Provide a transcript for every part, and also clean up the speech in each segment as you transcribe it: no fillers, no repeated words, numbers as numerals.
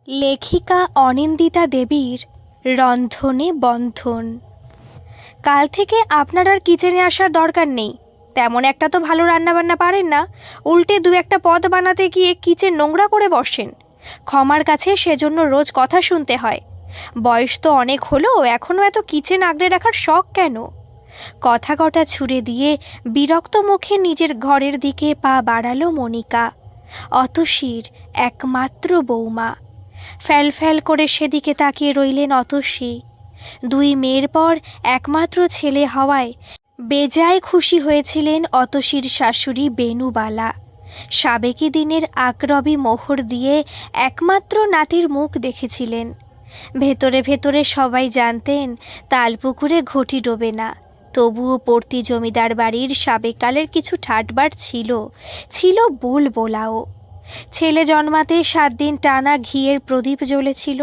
লেখিকা অনিন্দিতা দেবীর রন্ধনে বন্ধন। কাল থেকে আপনার আর কিচেনে আসার দরকার নেই। তেমন একটা তো ভালো রান্নাবান্না পারেন না, উল্টে দু একটা পদ বানাতে গিয়ে কিচেন নোংরা করে বসেন। ক্ষমার কাছে সেজন্য রোজ কথা শুনতে হয়। বয়স তো অনেক হলো, এখনও এত কিচেন আগলে রাখার শখ কেন? কথা কটা ছুড়ে দিয়ে বিরক্ত মুখে নিজের ঘরের দিকে পা বাড়ালো মনিকা, অতসীর একমাত্র বৌমা। ফ্যাল ফ্যাল করে সেদিকে তাকিয়ে রইলেন অতসী। দুই মেয়ের পর একমাত্র ছেলে হওয়ায় বেজায় খুশি হয়েছিলেন অতসীর শাশুড়ি বেণুবালা। সাবেকি দিনের আকরবি মোহর দিয়ে একমাত্র নাতির মুখ দেখেছিলেন। ভেতরে ভেতরে সবাই জানতেন তালপুকুরে ঘটি ডোবে না, তবুও পড়তি জমিদার বাড়ির সাবেককালের কিছু ঠাটবার ছিল বোলাও। ছেলে জন্মাতে 7 দিন টানা ঘিয়ের প্রদীপ জ্বলেছিল,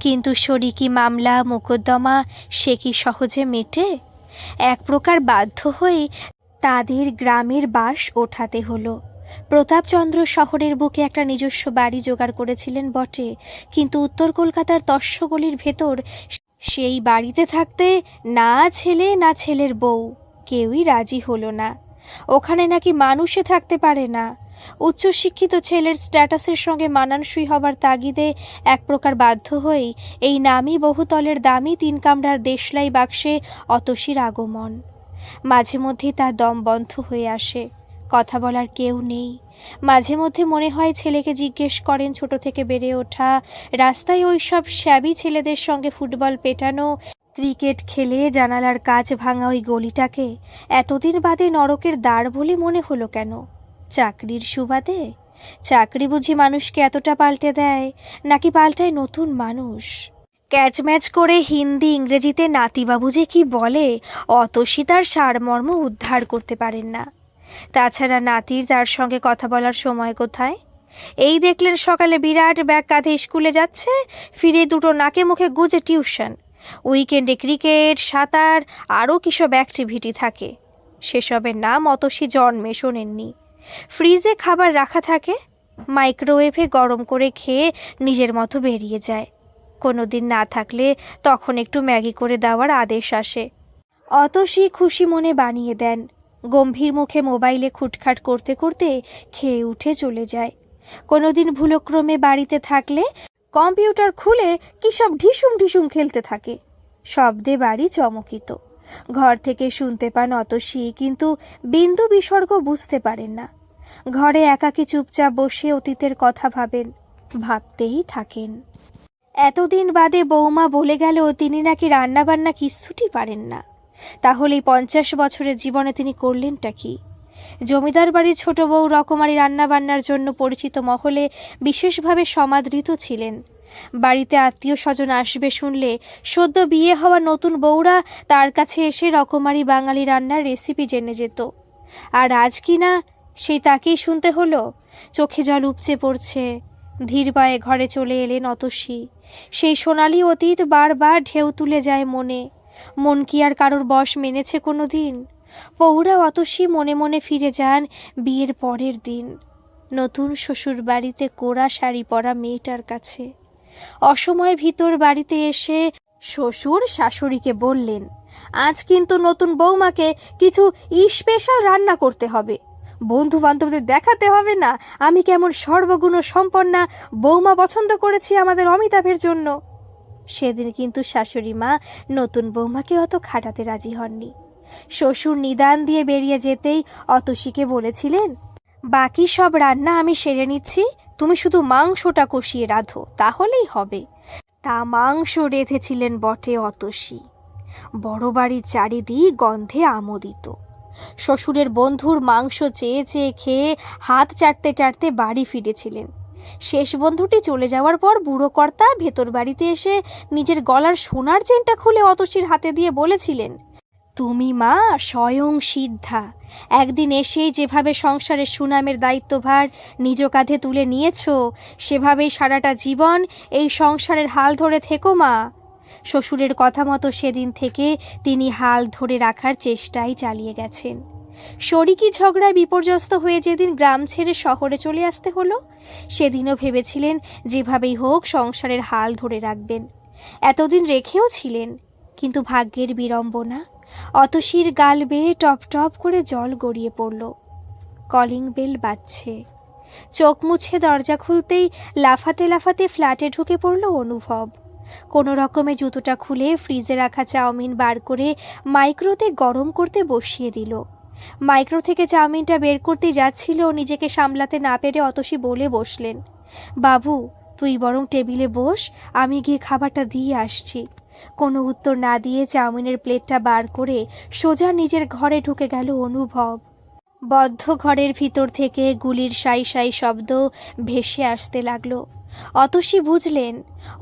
কিন্তু শরিকি মামলা মোকদ্দমা সে কি সহজে মেটে? এক প্রকার বাধ্য হয়ে তাদের গ্রামের বাস ওঠাতে হলো। প্রতাপচন্দ্র শহরের বুকে একটা নিজস্ব বাড়ি জোগাড় করেছিলেন বটে, কিন্তু উত্তর কলকাতার তস্যগলির ভেতর সেই বাড়িতে থাকতে না ছেলে না ছেলের বউ কেউই রাজি হলো না। ওখানে নাকি মানুষে থাকতে পারে না। উচ্চশিক্ষিত ছেলের স্ট্যাটাসের সঙ্গে মানানসই হবার তাগিদে এক প্রকার বাধ্য হয়েই এই নামী বহুতলের দামি 3 কামরার দেশলাই বাক্সে অতসীর আগমন। মাঝে মধ্যে তার দম বন্ধ হয়ে আসে, কথা বলার কেউ নেই। মাঝে মধ্যে মনে হয় ছেলেকে জিজ্ঞেস করেন ছোট থেকে বেড়ে ওঠা, রাস্তায় ওই সব শ্যাবি ছেলেদের সঙ্গে ফুটবল পেটানো, ক্রিকেট খেলে জানালার কাচ ভাঙা ওই গলিটাকে এতদিন বাদে নরকের দ্বার বলে মনে হলো কেন? চাকরির সুবাদে? চাকরি বুঝি মানুষকে এতটা পাল্টে দেয়, নাকি পাল্টায় নতুন মানুষ? ক্যাচম্যাচ করে হিন্দি ইংরেজিতে নাতিবাবু যে কি বলে, অতসী তার সারমর্ম উদ্ধার করতে পারেন না। তাছাড়া নাতির তার সঙ্গে কথা বলার সময় কোথায়? এই দেখলেন সকালে বিরাট ব্যাগ কাঁধে স্কুলে যাচ্ছে, ফিরে দুটো নাকে মুখে গুজে টিউশন, উইকেন্ডে ক্রিকেট, সাঁতার, আরও কিসব অ্যাক্টিভিটি থাকে। সেসবের নাম অতসী জন্মে শোনেননি। ফ্রিজে খাবার রাখা থাকে, মাইক্রোওয়েভে গরম করে খেয়ে নিজের মতো বেরিয়ে যায়। কোনো দিন না থাকলে তখন একটু ম্যাগি করে দেওয়ার আদেশ আসে। অতসী খুশি মনে বানিয়ে দেন, গম্ভীর মুখে মোবাইলে খুটখাট করতে করতে খেয়ে উঠে চলে যায়। কোনোদিন ভুলক্রমে বাড়িতে থাকলে কম্পিউটার খুলে কী সব ঢিসুম ঢিসুম খেলতে থাকে। শব্দে বাড়ি চমকিত। ঘর থেকে শুনতে পান অতসী, কিন্তু বিন্দু বিসর্গ বুঝতে পারেন না। ঘরে একাকী চুপচাপ বসে অতীতের কথা ভাবতেই থাকেন। এতদিন বাদে বৌমা বলে গেল তিনি নাকি রান্নাবান্না কিচ্ছুটি পারেন না। তাহলে 50 বছরের জীবনে তিনি করলেনটা কি? জমিদার বাড়ির ছোট বউ রকমারি রান্নাবান্নার জন্য পরিচিত মহলে বিশেষভাবে সমাদৃত ছিলেন। বাড়িতে আত্মীয় স্বজন আসবে শুনলে সদ্য বিয়ে হওয়া নতুন বউরা তার কাছে এসে রকমারি বাঙালি রান্নার রেসিপি জেনে যেত। আর আজ কি না সেই তাকেই শুনতে হলো। চোখে জল উপচে পড়ছে। ধীর পায়ে ঘরে চলে এলেন অতসী। সেই সোনালি অতীত বারবার ঢেউ তুলে যায় মনে। মন কি আর কারোর বশ মেনেছে কোনো দিন? পৌরা অতসী মনে মনে ফিরে যান বিয়ের পরের দিন, নতুন শ্বশুর বাড়িতে কোরা শাড়ি পরা মেয়েটার কাছে। অসময়ে ভিতর বাড়িতে এসে শ্বশুর শাশুড়িকে বললেন, আজ কিন্তু নতুন বৌমাকে কিছু স্পেশাল রান্না করতে হবে। বন্ধু বান্ধবদের দেখাতে হবে না আমি কেমন সর্বগুণ সম্পন্না বৌমা পছন্দ করেছি আমাদের অমিতাভের জন্য। সেদিন কিন্তু শাশুড়ি মা নতুন বৌমাকে অত খাটাতে রাজি হননি। শ্বশুর নিদান দিয়ে বেরিয়ে যেতেই অতসীকে বলেছিলেন, বাকি সব রান্না আমি সেরে নিচ্ছি, তুমি শুধু মাংসটা কষিয়ে রাঁধো, তাহলেই হবে। তা মাংস রেঁধেছিলেন বটে অতসী। বড় বাড়ির চারিদিক গন্ধে আমোদিত। শ্বশুরের বন্ধুর মাংস চেয়ে চেয়ে খেয়ে হাত চাটতে চাটতে বাড়ি ফিরেছিলেন। শেষ বন্ধুটি চলে যাওয়ার পর বুড়ো কর্তা ভেতর বাড়িতে এসে নিজের গলার সোনার চেনটা খুলে অতসীর হাতে দিয়ে বলেছিলেন, তুমি মা স্বয়ং সিদ্ধা, একদিন এসেই যেভাবে সংসারের সুনামের দায়িত্বভার নিজ কাঁধে তুলে নিয়েছ, সেভাবেই সারাটা জীবন এই সংসারের হাল ধরে থেকো মা। শ্বশুরের কথা মতো সেদিন থেকে তিনি হাল ধরে রাখার চেষ্টাই চালিয়ে গেছেন। শরিকি ঝগড়ায় বিপর্যস্ত হয়ে যেদিন গ্রাম ছেড়ে শহরে চলে আসতে হলো, সেদিনও ভেবেছিলেন যেভাবেই হোক সংসারের হাল ধরে রাখবেন। এতদিন রেখেও ছিলেন, কিন্তু ভাগ্যের বিড়ম্বনা, অতসীর গাল বেয়ে টপ টপ করে জল গড়িয়ে পড়ল। কলিং বেল বাজছে। চোখ মুছে দরজা খুলতেই লাফাতে লাফাতে ফ্ল্যাটে ঢুকে পড়ল অনুভব। কোনো রকমে জুতোটা খুলে ফ্রিজে রাখা চাউমিন বার করে মাইক্রোতে গরম করতে বসিয়ে দিল। মাইক্রো থেকে চাউমিনটা বের করতে যাচ্ছিল, নিজেকে সামলাতে না পেরে অতসী বলে বসলেন, বাবু তুই বরং টেবিলে বস, আমি গিয়ে খাবারটা দিয়ে আসছি। কোনো উত্তর না দিয়ে চাউমিনের প্লেটটা বার করে সোজা নিজের ঘরে ঢুকে গেল অনুভব। বদ্ধ ঘরের ভিতর থেকে গুলির সাই সাই শব্দ ভেসে আসতে লাগলো। অতসী বুঝলেন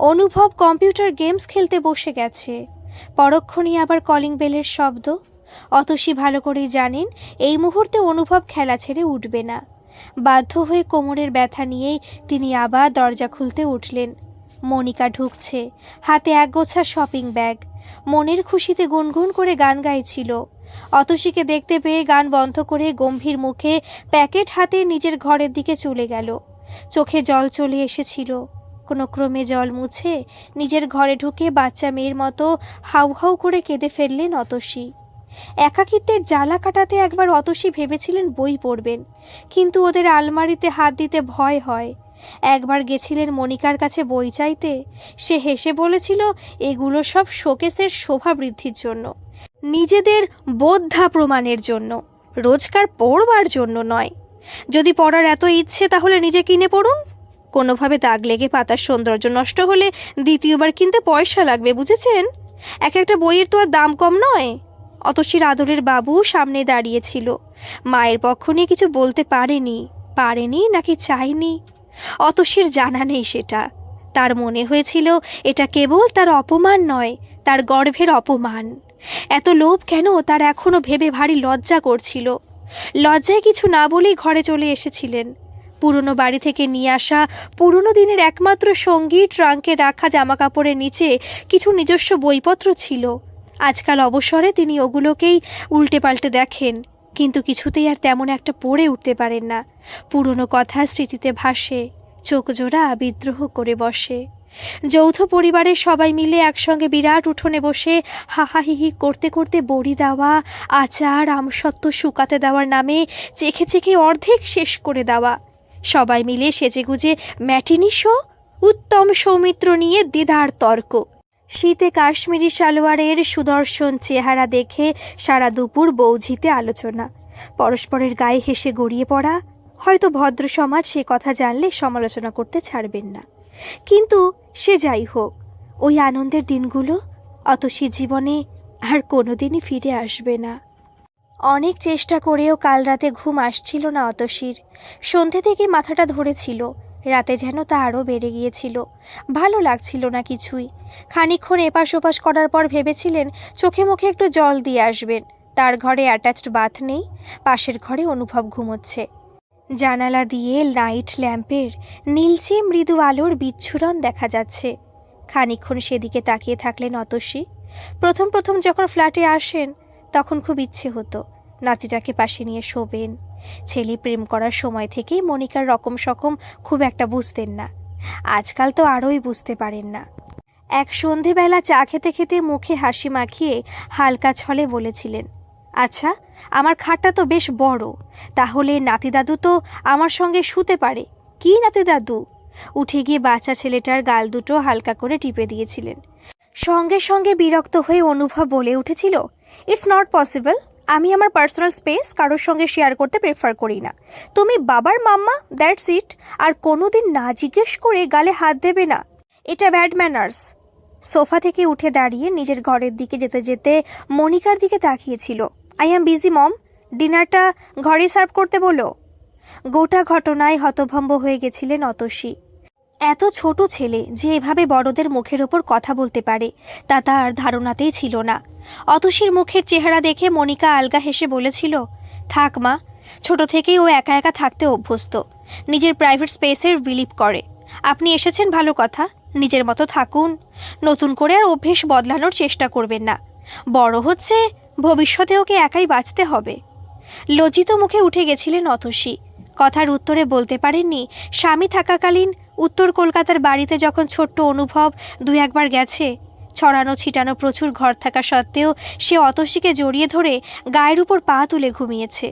অনুভব কম্পিউটার গেমস খেলতে বসে গেছে। পরক্ষণেই আবার কলিং বেলের শব্দ। অতসী ভালো করেই জানেন এই মুহূর্তে অনুভব খেলা ছেড়ে উঠবে না। বাধ্য হয়ে কোমরের ব্যথা নিয়েই তিনি আবার দরজা খুলতে উঠলেন। মনিকা ঢুকছে, হাতে একগোছা শপিং ব্যাগ। মনের খুশিতে গুনগুন করে গান গাইছিল। অতসীকে দেখতে পেয়ে গান বন্ধ করে গম্ভীর মুখে প্যাকেট হাতে নিজের ঘরের দিকে চলে গেল। চোখে জল চলে এসেছিল। কোনো ক্রমে জল মুছে নিজের ঘরে ঢুকে বাচ্চা মেয়ের মতো হাউ হাউ করে কেঁদে ফেললেন অতসী। একাকিত্বের জ্বালা কাটাতে একবার অতসী ভেবেছিলেন বই পড়বেন, কিন্তু ওদের আলমারিতে হাত দিতে ভয় হয়। একবার গেছিলেন মনিকার কাছে বই চাইতে, সে হেসে বলেছিল এগুলো সব শোকেসের শোভা বৃদ্ধির জন্য, নিজেদের বোদ্ধা প্রমাণের জন্য, রোজকার পড়বার জন্য নয়। যদি পড়ার এত ইচ্ছে তাহলে নিজে কিনে পড়ুন। কোনোভাবে দাগ লেগে পাতার সৌন্দর্য নষ্ট হলে দ্বিতীয়বার কিনতে পয়সা লাগবে, বুঝেছেন? এক একটা বইয়ের তো আর দাম কম নয়। অতসীর আদরের বাবু সামনে দাঁড়িয়েছিল। মায়ের পক্ষ নিয়ে কিছু বলতে পারেনি নাকি চায়নি, অতসীর জানা নেই সেটা। তার মনে হয়েছিল এটা কেবল তার অপমান নয়, তার গর্ভের অপমান। এত লোভ কেন তার এখনো ভেবে ভারী লজ্জা করছিল। লজ্জায় কিছু না বলেই ঘরে চলে এসেছিলেন। পুরনো বাড়ি থেকে নিয়ে আসা পুরনো দিনের একমাত্র সঙ্গী ট্রাঙ্কে রাখা জামাকাপড়ের নিচে কিছু নিজস্ব বইপত্র ছিল। আজকাল অবসরে তিনি ওগুলোকেই উল্টে পাল্টে দেখেন, কিন্তু কিছুতেই আর তেমন একটা পড়ে উঠতে পারেন না। পুরনো কথা স্মৃতিতে ভাসে, চোখ জোড়া বিদ্রোহ করে বসে। যৌথ পরিবারের সবাই মিলে একসঙ্গে বিরাট উঠোনে বসে হাহাহিহি করতে করতে বড়ি দেওয়া, আচার আমসত্ত্ব শুকাতে দেওয়ার নামে চেখে চেখে অর্ধেক শেষ করে দেওয়া, সবাই মিলে সেজেগুজে ম্যাটিনি শো, উত্তম সৌমিত্র নিয়ে দ্বিধার তর্ক, শীতে কাশ্মীরি সালোয়ারের সুদর্শন চেহারা দেখে সারা দুপুর বৌঝিতে আলোচনা, পরস্পরের গায়ে হেসে গড়িয়ে পড়া। হয়তো ভদ্র সমাজ সে কথা জানলে সমালোচনা করতে ছাড়বেন না, কিন্তু সে যাই হোক, ওই আনন্দের দিনগুলো অতসীর জীবনে আর কোনোদিনই ফিরে আসবে না। অনেক চেষ্টা করেও কাল রাতে ঘুম আসছিল না অতসীর। সন্ধে থেকে মাথাটা ধরেছিল, রাতে যেন তা আরও বেড়ে গিয়েছিল। ভালো লাগছিল না কিছুই। খানিকক্ষণ এপাশ ওপাশ করার পর ভেবেছিলেন চোখে মুখে একটু জল দিয়ে আসবেন। তার ঘরে অ্যাটাচড বাথ নেই, পাশের ঘরে অনুভব ঘুমোচ্ছে। জানালা দিয়ে লাইট ল্যাম্পের নীলচে মৃদু আলোর বিচ্ছুরণ দেখা যাচ্ছে। খানিকক্ষণ সেদিকে তাকিয়ে থাকলেন অতসী। প্রথম যখন ফ্ল্যাটে আসেন তখন খুব ইচ্ছে হতো নাতিটাকে পাশে নিয়ে শোবেন। ছেলে প্রেম করার সময় থেকেই মনিকার রকম সকম খুব একটা বুঝতেন না, আজকাল তো আরোই বুঝতে পারেন না। এক সন্ধেবেলা চা খেতে খেতে মুখে হাসি মাখিয়ে হালকা ছলে বলেছিলেন, আচ্ছা আমার খাটটা তো বেশ বড়, তাহলে নাতি দাদু তো আমার সঙ্গে শুতে পারে। কি নাতি দাদু? উঠে গিয়ে বাচ্চা ছেলেটার গাল দুটো হালকা করে টিপে দিয়েছিলেন। সঙ্গে সঙ্গে বিরক্ত হয়ে অনুভব বলে উঠেছিল, ইটস নট পসিবল। আমি আমার পার্সোনাল স্পেস কারোর সঙ্গে শেয়ার করতে প্রেফার করি না। তুমি বাবার মাম্মা, দ্যাটস ইট। আর কোনোদিন না জিজ্ঞেস করে গালে হাত দেবে না, এটা ব্যাড ম্যানার্স। সোফা থেকে উঠে দাঁড়িয়ে নিজের ঘরের দিকে যেতে যেতে মনিকার দিকে তাকিয়েছিল। আই অ্যাম বিজি মম, ডিনারটা ঘরে সার্ভ করতে বলো। গোটা ঘটনায় হতভম্ব হয়ে গেছিলেন অতসী। এত ছোট ছেলে যে এভাবে বড়দের মুখের ওপর কথা বলতে পারে তা তার ধারণাতেই ছিল না। অতসীর মুখের চেহারা দেখে মনিকা আলগা হেসে বলেছিল, থাক মা, ছোট থেকেই ও একা একা থাকতে অভ্যস্ত, নিজের প্রাইভেট স্পেসের বিলিভ করে। আপনি এসেছেন ভালো কথা, নিজের মতো থাকুন, নতুন করে আর অভ্যেস বদলানোর চেষ্টা করবেন না। বড় হচ্ছে, ভবিষ্যতে ওকে একাই বাঁচতে হবে। লজ্জিত মুখে উঠে গেছিলেন অতসী। কথার উত্তরে বলতে পারেননি স্বামী থাকাকালীন উত্তর কলকাতার বাড়িতে যখন ছোট্ট অনুভব দু একবার গেছে, ছড়ানো ছিটানো প্রচুর ঘর থাকা সত্ত্বেও সে অতসীকে জড়িয়ে ধরে গায়ের উপর পা তুলে ঘুমিয়েছে।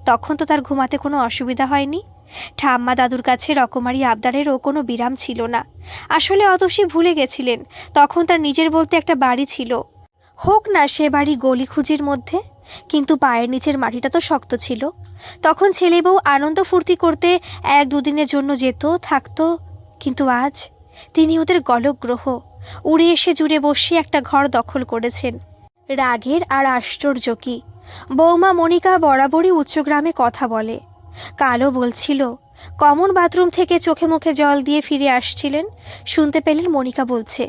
তখন তো তার ঘুমাতে কোনো অসুবিধা হয়নি। ঠাম্মা দাদুর কাছে রকমারি আবদারেরও কোনো বিরাম ছিল না। আসলে অতসী ভুলে গেছিলেন তখন তার নিজের বলতে একটা বাড়ি ছিল, হোক না সে বাড়ি গলি খুঁজির মধ্যে, কিন্তু পায়ের নিচের মাটিটা তো শক্ত ছিল। তখন ছেলে বউ আনন্দ ফুর্তি করতে এক দুদিনের জন্য যেত, থাকতো। কিন্তু আজ তিনি ওদের গলগ্রহ উড়ে এসে জুড়ে বসে একটা ঘর দখল করেছেন। রাগের আর আশ্চর্য কি, বৌমা মনিকা বরাবরই উচ্চগ্রামে কথা বলে। কালও বলছিল, কমন বাথরুম থেকে চোখে মুখে জল দিয়ে ফিরে আসছিলেন, শুনতে পেলেন মনিকা বলছে,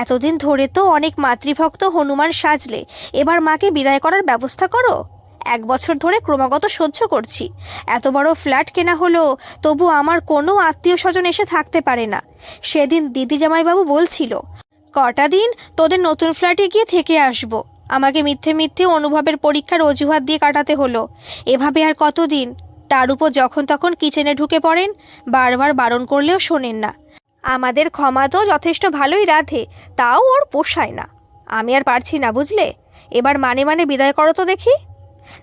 এতদিন ধরে তো অনেক মাতৃভক্ত হনুমান সাজলে, এবার মাকে বিদায় করার ব্যবস্থা করো। 1 বছর ধরে ক্রমাগত সহ্য করছি, এত বড় ফ্ল্যাট কেনা হলো, তবু আমার কোনো আত্মীয় স্বজন এসে থাকতে পারে না। সেদিন দিদি জামাইবাবু বলছিল, কটা দিন তোদের নতুন ফ্ল্যাটে গিয়ে থেকে আসবো। আমাকে মিথ্যে মিথ্যে অনুভবের পরীক্ষার অজুহাত দিয়ে কাটাতে হলো। এভাবে আর কতদিন? তার উপর যখন তখন কিচেনে ঢুকে পড়েন, বারবার বারণ করলেও শোনেন না। আমাদের ক্ষমা তো যথেষ্ট ভালোই রাধে, তাও ওর পোষায় না। আমি আর পারছি না, বুঝলে? এবার মানে মানে বিদায় করো তো দেখি।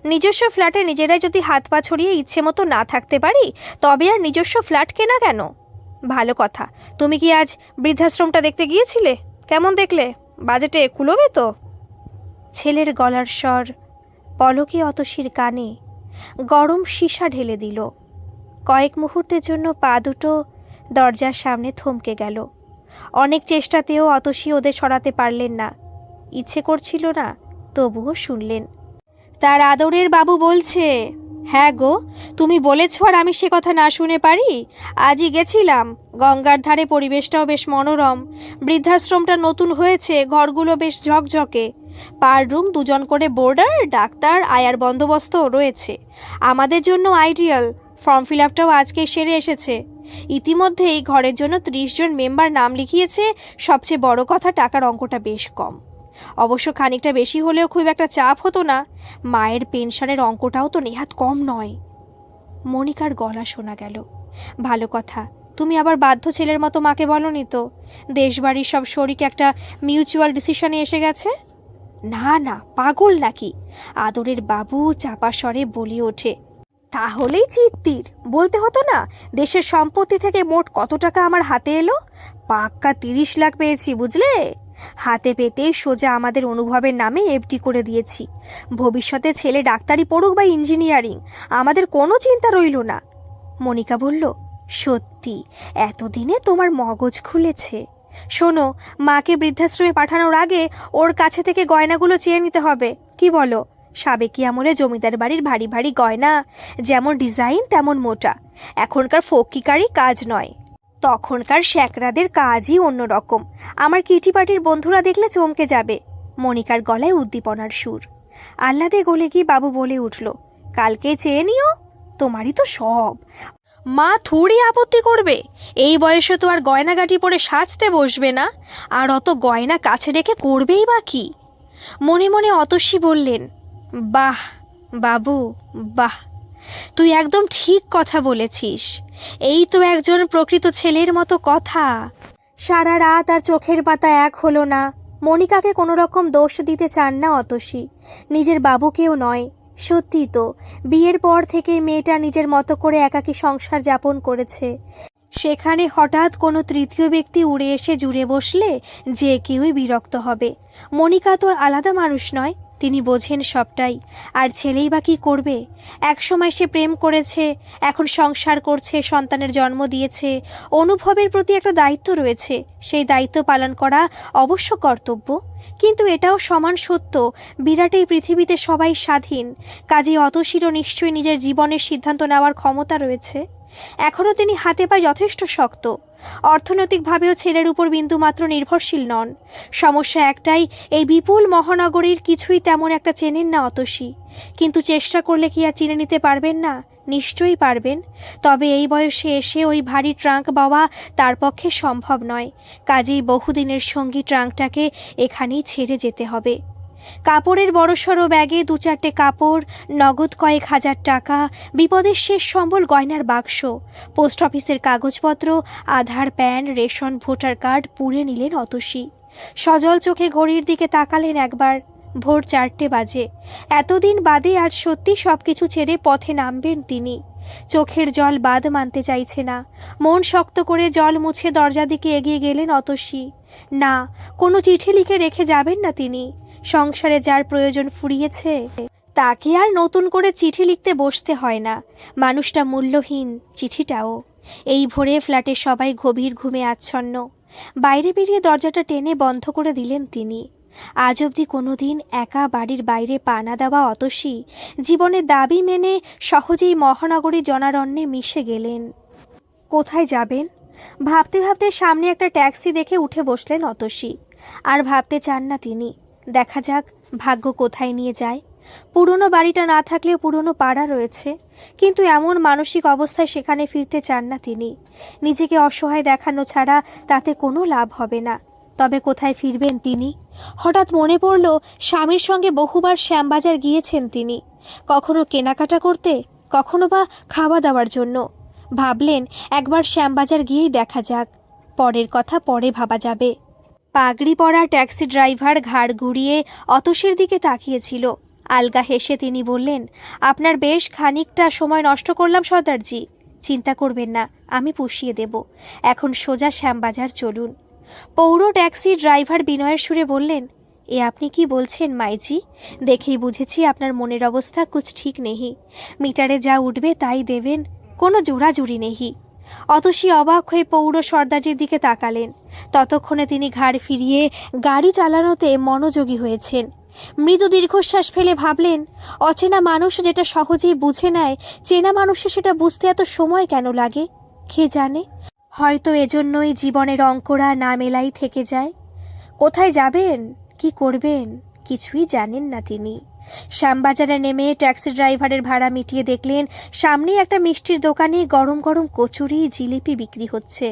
নিজস্ব ফ্ল্যাটে নিজেরাই যদি হাত পা ছড়িয়ে ইচ্ছে মতো না থাকতে পারি, তবে আর নিজস্ব ফ্ল্যাট কেনা কেন? ভালো কথা, তুমি কি আজ বৃদ্ধাশ্রমটা দেখতে গিয়েছিলে? কেমন দেখলে? বাজেটে কুলোবে তো? ছেলের গলার স্বর পলকে অতসীর কানে গরম সীসা ঢেলে দিল। কয়েক মুহূর্তের জন্য পা দুটো দরজার সামনে থমকে গেল। অনেক চেষ্টাতেও অতসী ওদের সরাতে পারলেন না। ইচ্ছে করছিল না, তবুও শুনলেন। তার আদরের বাবু বলছে, হ্যাঁ গো, তুমি বলেছ আর আমি সে কথা না শুনে পারি? আজই গেছিলাম, গঙ্গার ধারে, পরিবেশটাও বেশ মনোরম। বৃদ্ধাশ্রমটা নতুন হয়েছে, ঘরগুলো বেশ ঝকঝকে। পার রুম 2 জন করে বোর্ডার, ডাক্তার, আয়ার বন্দোবস্তও রয়েছে। আমাদের জন্য আইডিয়াল। ফর্ম ফিল আপটাও আজকে সেরে এসেছে। ইতিমধ্যেই ঘরের জন্য 30 জন মেম্বার নাম লিখিয়েছে। সবচেয়ে বড় কথা, টাকার অঙ্কটা বেশ কম। অবশ্য খানিকটা বেশি হলেও খুব একটা চাপ হতো না। মায়ের পেনশনের অঙ্কটাও তো নেহাত কম নয়। মনিকার গলা শোনা গেল। ভালো কথা, তুমি আবার বাধ্য ছেলের মতো মাকে বলনি তো? দেশবাড়ির সব শরিক একটা মিউচুয়াল ডিসিশনে এসে গেছে। না না, পাগল নাকি? আদরের বাবু চাপা স্বরে বলে ওঠে, তাহলেই চিত্তির বলতে হতো না? দেশের সম্পত্তি থেকে মোট কত টাকা আমার হাতে এলো? পাক্কা 30 লাখ পেয়েছি, বুঝলে? হাতে পেতেই সোজা আমাদের অনুভবের নামে এফডি করে দিয়েছি। ভবিষ্যতে ছেলে ডাক্তারি পড়ুক বা ইঞ্জিনিয়ারিং, আমাদের কোনো চিন্তা রইল না। মনিকা বলল, সত্যি এতদিনে তোমার মগজ খুলেছে। শোনো, মাকে বৃদ্ধাশ্রমে পাঠানোর আগে ওর কাছে থেকে গয়নাগুলো চেয়ে নিতে হবে, কি বলো? সাবেকি আমলে জমিদার বাড়ির ভারী ভারী গয়না, যেমন ডিজাইন তেমন মোটা। এখনকার ফকিকারি কাজ নয়, তখনকার শ্যাকরাদের কাজই অন্যরকম। আমার কিটি পার্টির বন্ধুরা দেখলে চমকে যাবে। মনিকার গলায় উদ্দীপনার সুর। আহ্লাদে গলে গিয়ে বাবু বলে উঠল, কালকে চেয়ে নিও, তোমারই তো সব। মা থুড়ি আপত্তি করবে? এই বয়সে তো আর গয়নাগাটি পরে সাজতে বসবে না। আর অত গয়না কাছে রেখে করবেই বা কি? মনে মনে অতসী বললেন, বাহ বাবু, বাহ, তুই একদম ঠিক কথা বলেছিস। এই তো একজন প্রকৃত ছেলের মতো কথা। সারা রাত আর চোখের পাতা এক হলো না। মনিকাকে কোনো রকম দোষ দিতে চান না অতসী, নিজের বাবুকেও নয়। সত্যি তো, বিয়ের পর থেকে মেয়েটা নিজের মতো করে একাকী সংসার যাপন করেছে। সেখানে হঠাৎ কোনো তৃতীয় ব্যক্তি উড়ে এসে জুড়ে বসলে যে কেউই বিরক্ত হবে। মনিকা তো আলাদা মানুষ নয়, তিনি বোঝেন সবটাই। আর ছেলেই বা কী করবে? একসময় সে প্রেম করেছে, এখন সংসার করছে, সন্তানের জন্ম দিয়েছে। অনুভবের প্রতি একটা দায়িত্ব রয়েছে, সেই দায়িত্ব পালন করা অবশ্য কর্তব্য। কিন্তু এটাও সমান সত্য, বিরাট এই পৃথিবীতে সবাই স্বাধীন। কাজেই অতসীরও নিশ্চয়ই নিজের জীবনের সিদ্ধান্ত নেওয়ার ক্ষমতা রয়েছে। এখনও তিনি হাতে পায়ে যথেষ্ট শক্ত। অর্থনৈতিকভাবেও ছেলের উপর বিন্দুমাত্র নির্ভরশীল নন। সমস্যা একটাই, এই বিপুল মহানগরীর কিছুই তেমন একটা চেনেন না অতসী। কিন্তু চেষ্টা করলে কি আর চিনে নিতে পারবেন না? নিশ্চয়ই পারবেন। তবে এই বয়সে এসে ওই ভারী ট্রাঙ্ক বাওয়া তার পক্ষে সম্ভব নয়। কাজেই বহুদিনের সঙ্গী ট্রাঙ্কটাকে এখানেই ছেড়ে যেতে হবে। কাপড়ের বড়সড় ব্যাগে 2-4টে কাপড়, নগদ কয়েক হাজার টাকা, বিপদের শেষ সম্বল গয়নার বাক্স, পোস্ট অফিসের কাগজপত্র, আধার, প্যান, রেশন, ভোটার কার্ড পুড়ে নিলেন অতসী। সজল চোখে ঘড়ির দিকে তাকালেন একবার। ভোর 4টে বাজে। এতদিন বাদে আজ সত্যি সব কিছু ছেড়ে পথে নামবেন তিনি। চোখের জল বাদ মানতে চাইছে না। মন শক্ত করে জল মুছে দরজা দিকে এগিয়ে গেলেন অতসী। না, কোনো চিঠি লিখে রেখে যাবেন না তিনি। সংসারে যার প্রয়োজন ফুরিয়েছে তাকে আর নতুন করে চিঠি লিখতে বসতে হয় না। মানুষটা মূল্যহীন, চিঠিটাও। এই ভোরে ফ্ল্যাটের সবাই গভীর ঘুমে আচ্ছন্ন। বাইরে বেরিয়ে দরজাটা টেনে বন্ধ করে দিলেন তিনি। আজ অবধি কোনোদিন একা বাড়ির বাইরে পা না দেওয়া অতসী জীবনের দাবি মেনে সহজেই মহানগরী জনারণ্যে মিশে গেলেন। কোথায় যাবেন ভাবতে ভাবতে সামনে একটা ট্যাক্সি দেখে উঠে বসলেন অতসী। আর ভাবতে চান না তিনি। দেখা যাক ভাগ্য কোথায় নিয়ে যায়। পুরনো বাড়িটা না থাকলেও পুরনো পাড়া রয়েছে, কিন্তু এমন মানসিক অবস্থায় সেখানে ফিরতে চান না তিনি। নিজেকে অসহায় দেখানো ছাড়া তাতে কোনো লাভ হবে না। তবে কোথায় ফিরবেন তিনি? হঠাৎ মনে পড়ল স্বামীর সঙ্গে বহুবার শ্যামবাজার গিয়েছেন তিনি, কখনো কেনাকাটা করতে, কখনো বা খাওয়া দাওয়ার জন্য। ভাবলেন একবার শ্যামবাজার গিয়েই দেখা যাক, পরের কথা পরে ভাবা যাবে। পাগড়ি পরা ট্যাক্সি ড্রাইভার ঘাড় ঘুরিয়ে অতসীর দিকে তাকিয়েছিল। আলগা হেসে তিনি বললেন, আপনার বেশ খানিকটা সময় নষ্ট করলাম সর্দারজি। চিন্তা করবেন না, আমি পুষিয়ে দেব। এখন সোজা শ্যামবাজার চলুন। পৌর ট্যাক্সি ড্রাইভার বিনয়ের সুরে বললেন, এ আপনি কি বলছেন মাইজি? দেখেই বুঝেছি আপনার মনের অবস্থা কুছ ঠিক নেই। মিটারে যা উঠবে তাই দেবেন, কোনো জোড়াজুড়ি নেই। অতসী অবাক হয়ে পৌর সর্দারজির দিকে তাকালেন। ততক্ষণে তিনি ঘাড় ফিরিয়ে গাড়ি চালানোতে মনোযোগী হয়েছেন। মৃদু দীর্ঘশ্বাস ফেলে ভাবলেন, অচেনা মানুষ যেটা সহজেই বুঝে নেয়, চেনা মানুষে সেটা বুঝতে এত সময় কেন লাগে? কে জানে, হয়তো এজন্যই জীবনের অঙ্করা না মেলাই থেকে যায়। কোথায় যাবেন, কি করবেন, কিছুই জানেন না তিনি। শ্যামবাজারে নেমে ট্যাক্সি ড্রাইভারের ভাড়া মিটিয়ে দেখলেন সামনেই একটা মিষ্টির দোকানে গরম গরম কচুরি, জিলিপি বিক্রি হচ্ছে।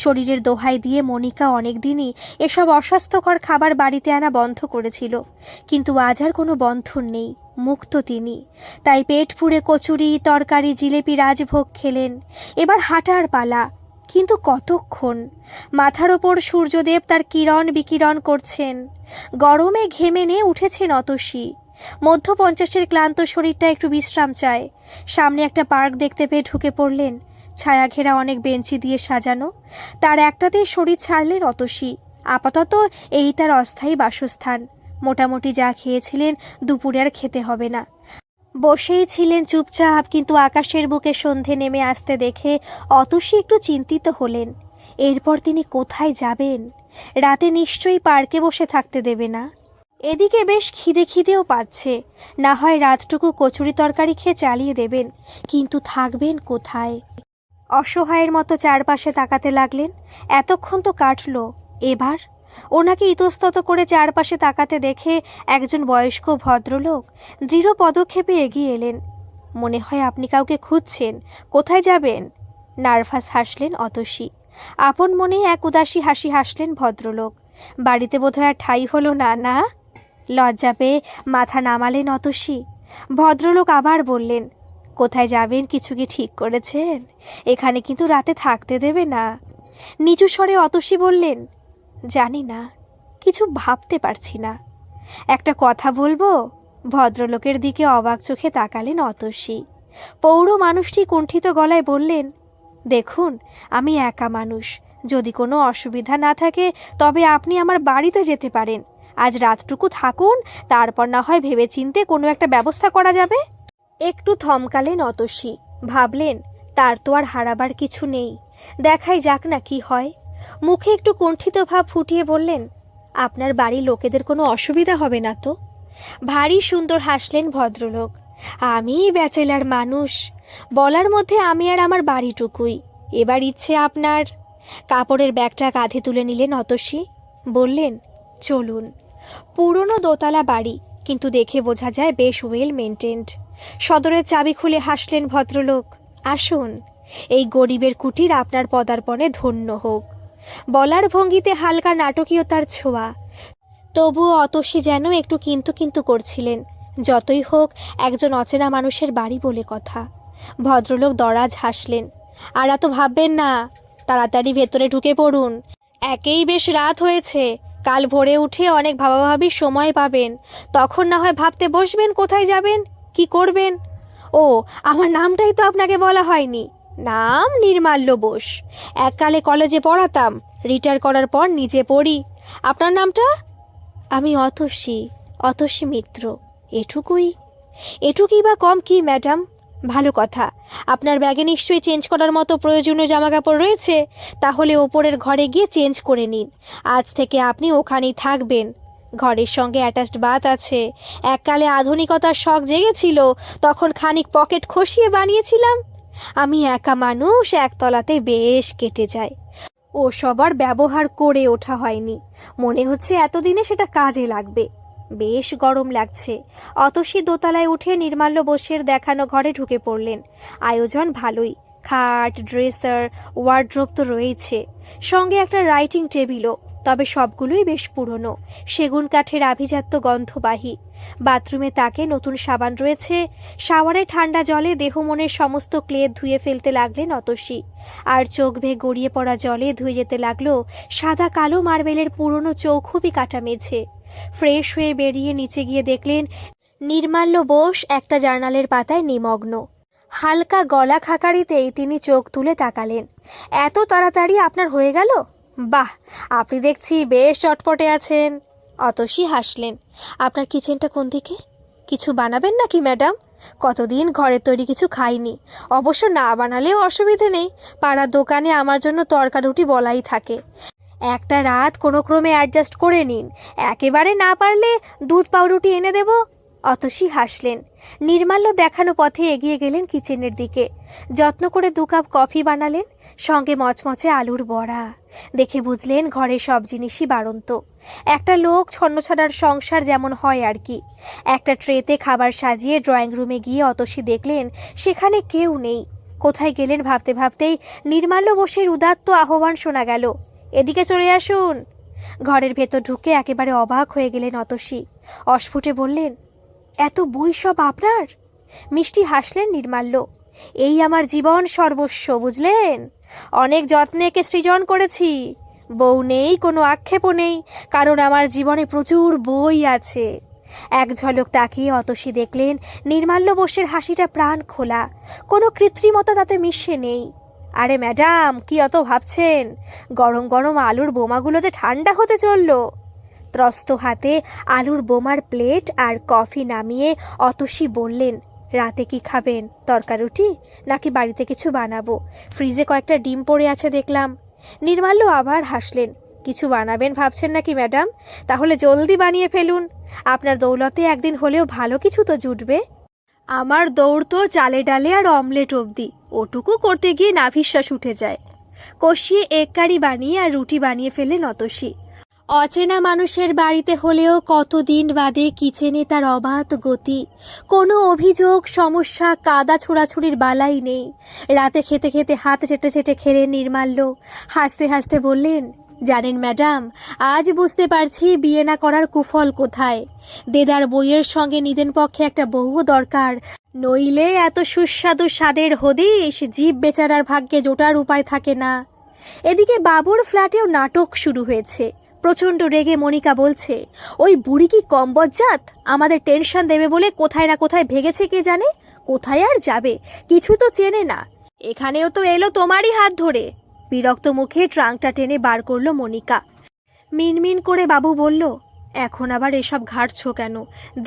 শরীরের দোহাই দিয়ে মনিকা অনেকদিনই এসব অস্বাস্থ্যকর খাবার বাড়িতে আনা বন্ধ করেছিল, কিন্তু আজ আর কোনো বন্ধন নেই, মুক্ত তিনি। তাই পেট পুড়ে কচুরি, তরকারি, জিলিপি রাজভোগ খেলেন। এবার হাঁটার পালা, কিন্তু কতক্ষণ? মাথার ওপর সূর্যদেব তার কিরণ বিকিরণ করছেন। গরমে ঘেমে নিয়ে উঠেছেন অতসী। মধ্য 50-এর ক্লান্ত শরীরটা একটু বিশ্রাম চায়। সামনে একটা পার্ক দেখতে পেয়ে ঢুকে পড়লেন। ছায়া ঘেরা অনেক বেঞ্চি দিয়ে সাজানো। তার একটাতেই শরীর ছাড়লেন অতসী। আপাতত এই তার অস্থায়ী বাসস্থান। মোটামুটি যা খেয়েছিলেন দুপুরে আর খেতে হবে না। বসেই ছিলেন চুপচাপ, কিন্তু আকাশের বুকে সন্ধে নেমে আসতে দেখে অতসী একটু চিন্তিত হলেন। এরপর তিনি কোথায় যাবেন? রাতে নিশ্চয়ই পার্কে বসে থাকতে দেবে না। এদিকে বেশ খিদেও পাচ্ছে। না হয় রাতটুকু কচুরি তরকারি খেয়ে চালিয়ে দেবেন, কিন্তু থাকবেন কোথায়? অসহায়ের মতো চারপাশে তাকাতে লাগলেন। এতক্ষণ তো কাটল, এবার? ওনাকে ইতস্তত করে চারপাশে তাকাতে দেখে একজন বয়স্ক ভদ্রলোক দৃঢ় পদক্ষেপে এগিয়ে এলেন। মনে হয় আপনি কাউকে খুঁজছেন, কোথায় যাবেন? নার্ভাস হাসলেন অতসী। আপন মনেই এক উদাসী হাসি হাসলেন ভদ্রলোক। বাড়িতে বোধহয় আর ঠাঁই হলো না, না? লজ্জা পেয়ে মাথা নামালেন অতসী। ভদ্রলোক আবার বললেন, কোথায় যাবেন কিছু কি ঠিক করেছেন? এখানে কিন্তু রাতে থাকতে দেবে না। নিচু স্বরে অতসী বললেন, জানি না, কিছু ভাবতে পারছি না। একটা কথা বলবো? ভদ্রলোকের দিকে অবাক চোখে তাকালেন অতসী। পৌর মানুষটি কুণ্ঠিত গলায় বললেন, দেখুন, আমি একা মানুষ। যদি কোনো অসুবিধা না থাকে তবে আপনি আমার বাড়িতে যেতে পারেন। আজ রাতটুকু থাকুন, তারপর না হয় ভেবেচিন্তে কোনো একটা ব্যবস্থা করা যাবে। একটু থমকালেন অতসী। ভাবলেন, তার তো আর হারাবার কিছু নেই, দেখাই যাক না কি হয়। মুখে একটু কুণ্ঠিত ভাব ফুটিয়ে বললেন, আপনার বাড়ির লোকেদের কোনো অসুবিধা হবে না তো? ভারী সুন্দর হাসলেন ভদ্রলোক। আমি ব্যাচেলার মানুষ, বলার মধ্যে আমি আর আমার বাড়িটুকুই। এবার ইচ্ছে আপনার। কাপড়ের ব্যাগটা কাঁধে তুলে নিলেন অতসী। বললেন, চলুন। পুরনো দোতলা বাড়ি, কিন্তু দেখে বোঝা যায় বেশ ওয়েল মেনটেন্ড। সদরের চাবি খুলে হাসলেন ভদ্রলোক। আসুন, এই গরিবের কুটির আপনার পদার্পণে ধন্য হোক। বলার ভঙ্গিতে হালকা নাটকীয়তার ছোঁয়া। তবুও অতসী যেন একটু কিন্তু কিন্তু করছিলেন। যতই হোক একজন অচেনা মানুষের বাড়ি বলে কথা। ভদ্রলোক দরাজ হাসলেন। আর এত ভাববেন না, তাড়াতাড়ি ভেতরে ঢুকে পড়ুন। একেই বেশ রাত হয়েছে, কাল ভোরে উঠে অনেক ভাবাভাবির সময় পাবেন। তখন না হয় ভাবতে বসবেন কোথায় যাবেন, কি করবেন। ও, আমার নামটাই তো আপনাকে বলা হয়নি। নাম নির্মাল্য বোস। এককালে কলেজে পড়াতাম, রিটায়ার করার পর নিজে পড়ি। আপনার নামটা? আমি অতসী, অতসী মিত্র। এটুকুই? এটুকুই বা কম কি ম্যাডাম? ভালো কথা। আপনার ব্যাগে নিশ্চয়ই চেঞ্জ করার মতো প্রয়োজনীয় জামাকাপড় রয়েছে। তাহলে ওপরের ঘরে গিয়ে চেঞ্জ করে নিন। আজ থেকে আপনি ওখানেই থাকবেন। ঘরের সঙ্গে অ্যাটাচড বাথ আছে। এককালে আধুনিকতার শখ জেগেছিল, তখন খানিক পকেট খসিয়ে বানিয়েছিলাম। আমি একা মানুষ, একতলাতে বেশ কেটে যায়। ও সবার ব্যবহার করে ওঠা হয়নি। মনে হচ্ছে এতদিনে সেটা কাজে লাগবে। বেশ গরম লাগছে। অতসী দোতলায় উঠে নির্মাল্য বোসের দেখানো ঘরে ঢুকে পড়লেন। আয়োজন ভালোই। খাট, ড্রেসার, ওয়ার্ড্রোব তো রয়েছে, সঙ্গে একটা রাইটিং টেবিলও। তবে সবগুলোই বেশ পুরনো, সেগুন কাঠের আভিজাত্য গন্ধবাহী। বাথরুমে তাকে নতুন সাবান রয়েছে। শাওয়ারে ঠান্ডা জলে দেহ মনের সমস্ত ক্লেদ ধুয়ে ফেলতে লাগলেন অতসী। আর চোখ বেয়ে গড়িয়ে পড়া জলে ধুয়ে যেতে লাগলো সাদা কালো মার্বেলের পুরনো চৌখুবি কাটা মেঝে। ফ্রেশ হয়ে বেরিয়ে নিচে গিয়ে দেখলেন নির্মাল্য বোস একটা জার্নালের পাতায় নিমগ্ন। হালকা গলা খাকারিতেই তিনি চোখ তুলে তাকালেন। এত তাড়াতাড়ি আপনার হয়ে গেল? বাহ, আপনি দেখছি বেশ চটপটে আছেন। অতসী হাসলেন। আপনার কিচেনটা কোন দিকে? কিছু বানাবেন নাকি ম্যাডাম? কতদিন ঘরের তৈরি কিছু খাইনি। অবশ্য না বানালেও অসুবিধে নেই, পাড়ার দোকানে আমার জন্য তরকা রুটি বলাই থাকে। একটা রাত কোনো ক্রমে অ্যাডজাস্ট করে নিন। একেবারে না পারলে দুধ পাউরুটি এনে দেব। অতসী হাসলেন। নির্মাল্য দেখানো পথে এগিয়ে গেলেন কিচেনের দিকে। যত্ন করে 2 কাপ কফি বানালেন, সঙ্গে মচমচে আলুর বড়া। দেখে বুঝলেন ঘরে সব জিনিসই বাড়ন্ত। একটা লোক ছন্নছাড়ার সংসার যেমন হয় আর কি। একটা ট্রেতে খাবার সাজিয়ে ড্রয়িং রুমে গিয়ে অতসী দেখলেন সেখানে কেউ নেই। কোথায় গেলেন ভাবতে ভাবতেই নির্মাল্য বোসের উদাত্ত আহ্বান শোনা গেল, এদিকে চলে আসুন। ঘরের ভেতর ঢুকে একেবারে অবাক হয়ে গেলেন অতসী। অস্ফুটে বললেন, এত বই সব আপনার? মিষ্টি হাসলেন নির্মাল্য। এই আমার জীবন সর্বস্ব, বুঝলেন। অনেক যত্নে একে সৃজন করেছি। বউ নেই, কোনো আক্ষেপও নেই, কারণ আমার জীবনে প্রচুর বই আছে। এক ঝলক তাকিয়ে অতসী দেখলেন নির্মাল্য বোসের হাসিটা প্রাণ খোলা, কোনো কৃত্রিমতা তাতে মিশে নেই। আরে ম্যাডাম, কি অত ভাবছেন? গরম গরম আলুর বোমাগুলো যে ঠান্ডা হতে চলল। ত্রস্ত হাতে আলুর বোমার প্লেট আর কফি নামিয়ে অতসী বললেন, রাতে কি খাবেন? তরকারুটি নাকি বাড়িতে কিছু বানাবো? ফ্রিজে কয়েকটা ডিম পড়ে আছে দেখলাম। নির্মাল্য আবার হাসলেন। কিছু বানাবেন ভাবছেন নাকি ম্যাডাম? তাহলে জলদি বানিয়ে ফেলুন। আপনার দৌলতে একদিন হলেও ভালো কিছু তো জুটবে। আমার দৌড় তো চালে ডালে আর অমলেট অবধি, ওটুকু করতে গিয়ে নাভিশ্বাস উঠে যায়। কষিয়ে এগ কারি বানিয়ে আর রুটি বানিয়ে ফেললেন অতসী। অচেনা মানুষের বাড়িতে হলেও কতদিন বাদে কিচেনে তার অবাধ গতি। কোনো অভিযোগ, সমস্যা, কাদা ছোড়াছুড়ির বালাই নেই। রাতে খেতে খেতে হাত চেটে চেটে খেলেন নির্মাল্য। হাসতে হাসতে বললেন, জানেন ম্যাডাম, আজ বুঝতে পারছি বিয়ে না করার কুফল কোথায়। দেদার বইয়ের সঙ্গে নিদেন পক্ষে একটা বউও দরকার, নইলে এত সুস্বাদু স্বাদের হদিশ জীব বেচারার ভাগ্যে জোটার উপায় থাকে না। এদিকে বাবুর ফ্ল্যাটেও নাটক শুরু হয়েছে। প্রচণ্ড রেগে মনিকা বলছে, ওই বুড়ি কি কম বজ্জাত? আমাদের টেনশন দেবে বলে কোথায় না কোথায় ভেগেছে কে জানে। কোথায় আর যাবে, কিছু তো চেনে না। এখানেও তো এলো তোমারই হাত ধরে। বিরক্ত মুখে ট্রাঙ্কটা টেনে বার করলো মনিকা। মিনমিন করে বাবু বলল, এখন আবার এসব ঘাটছো কেন?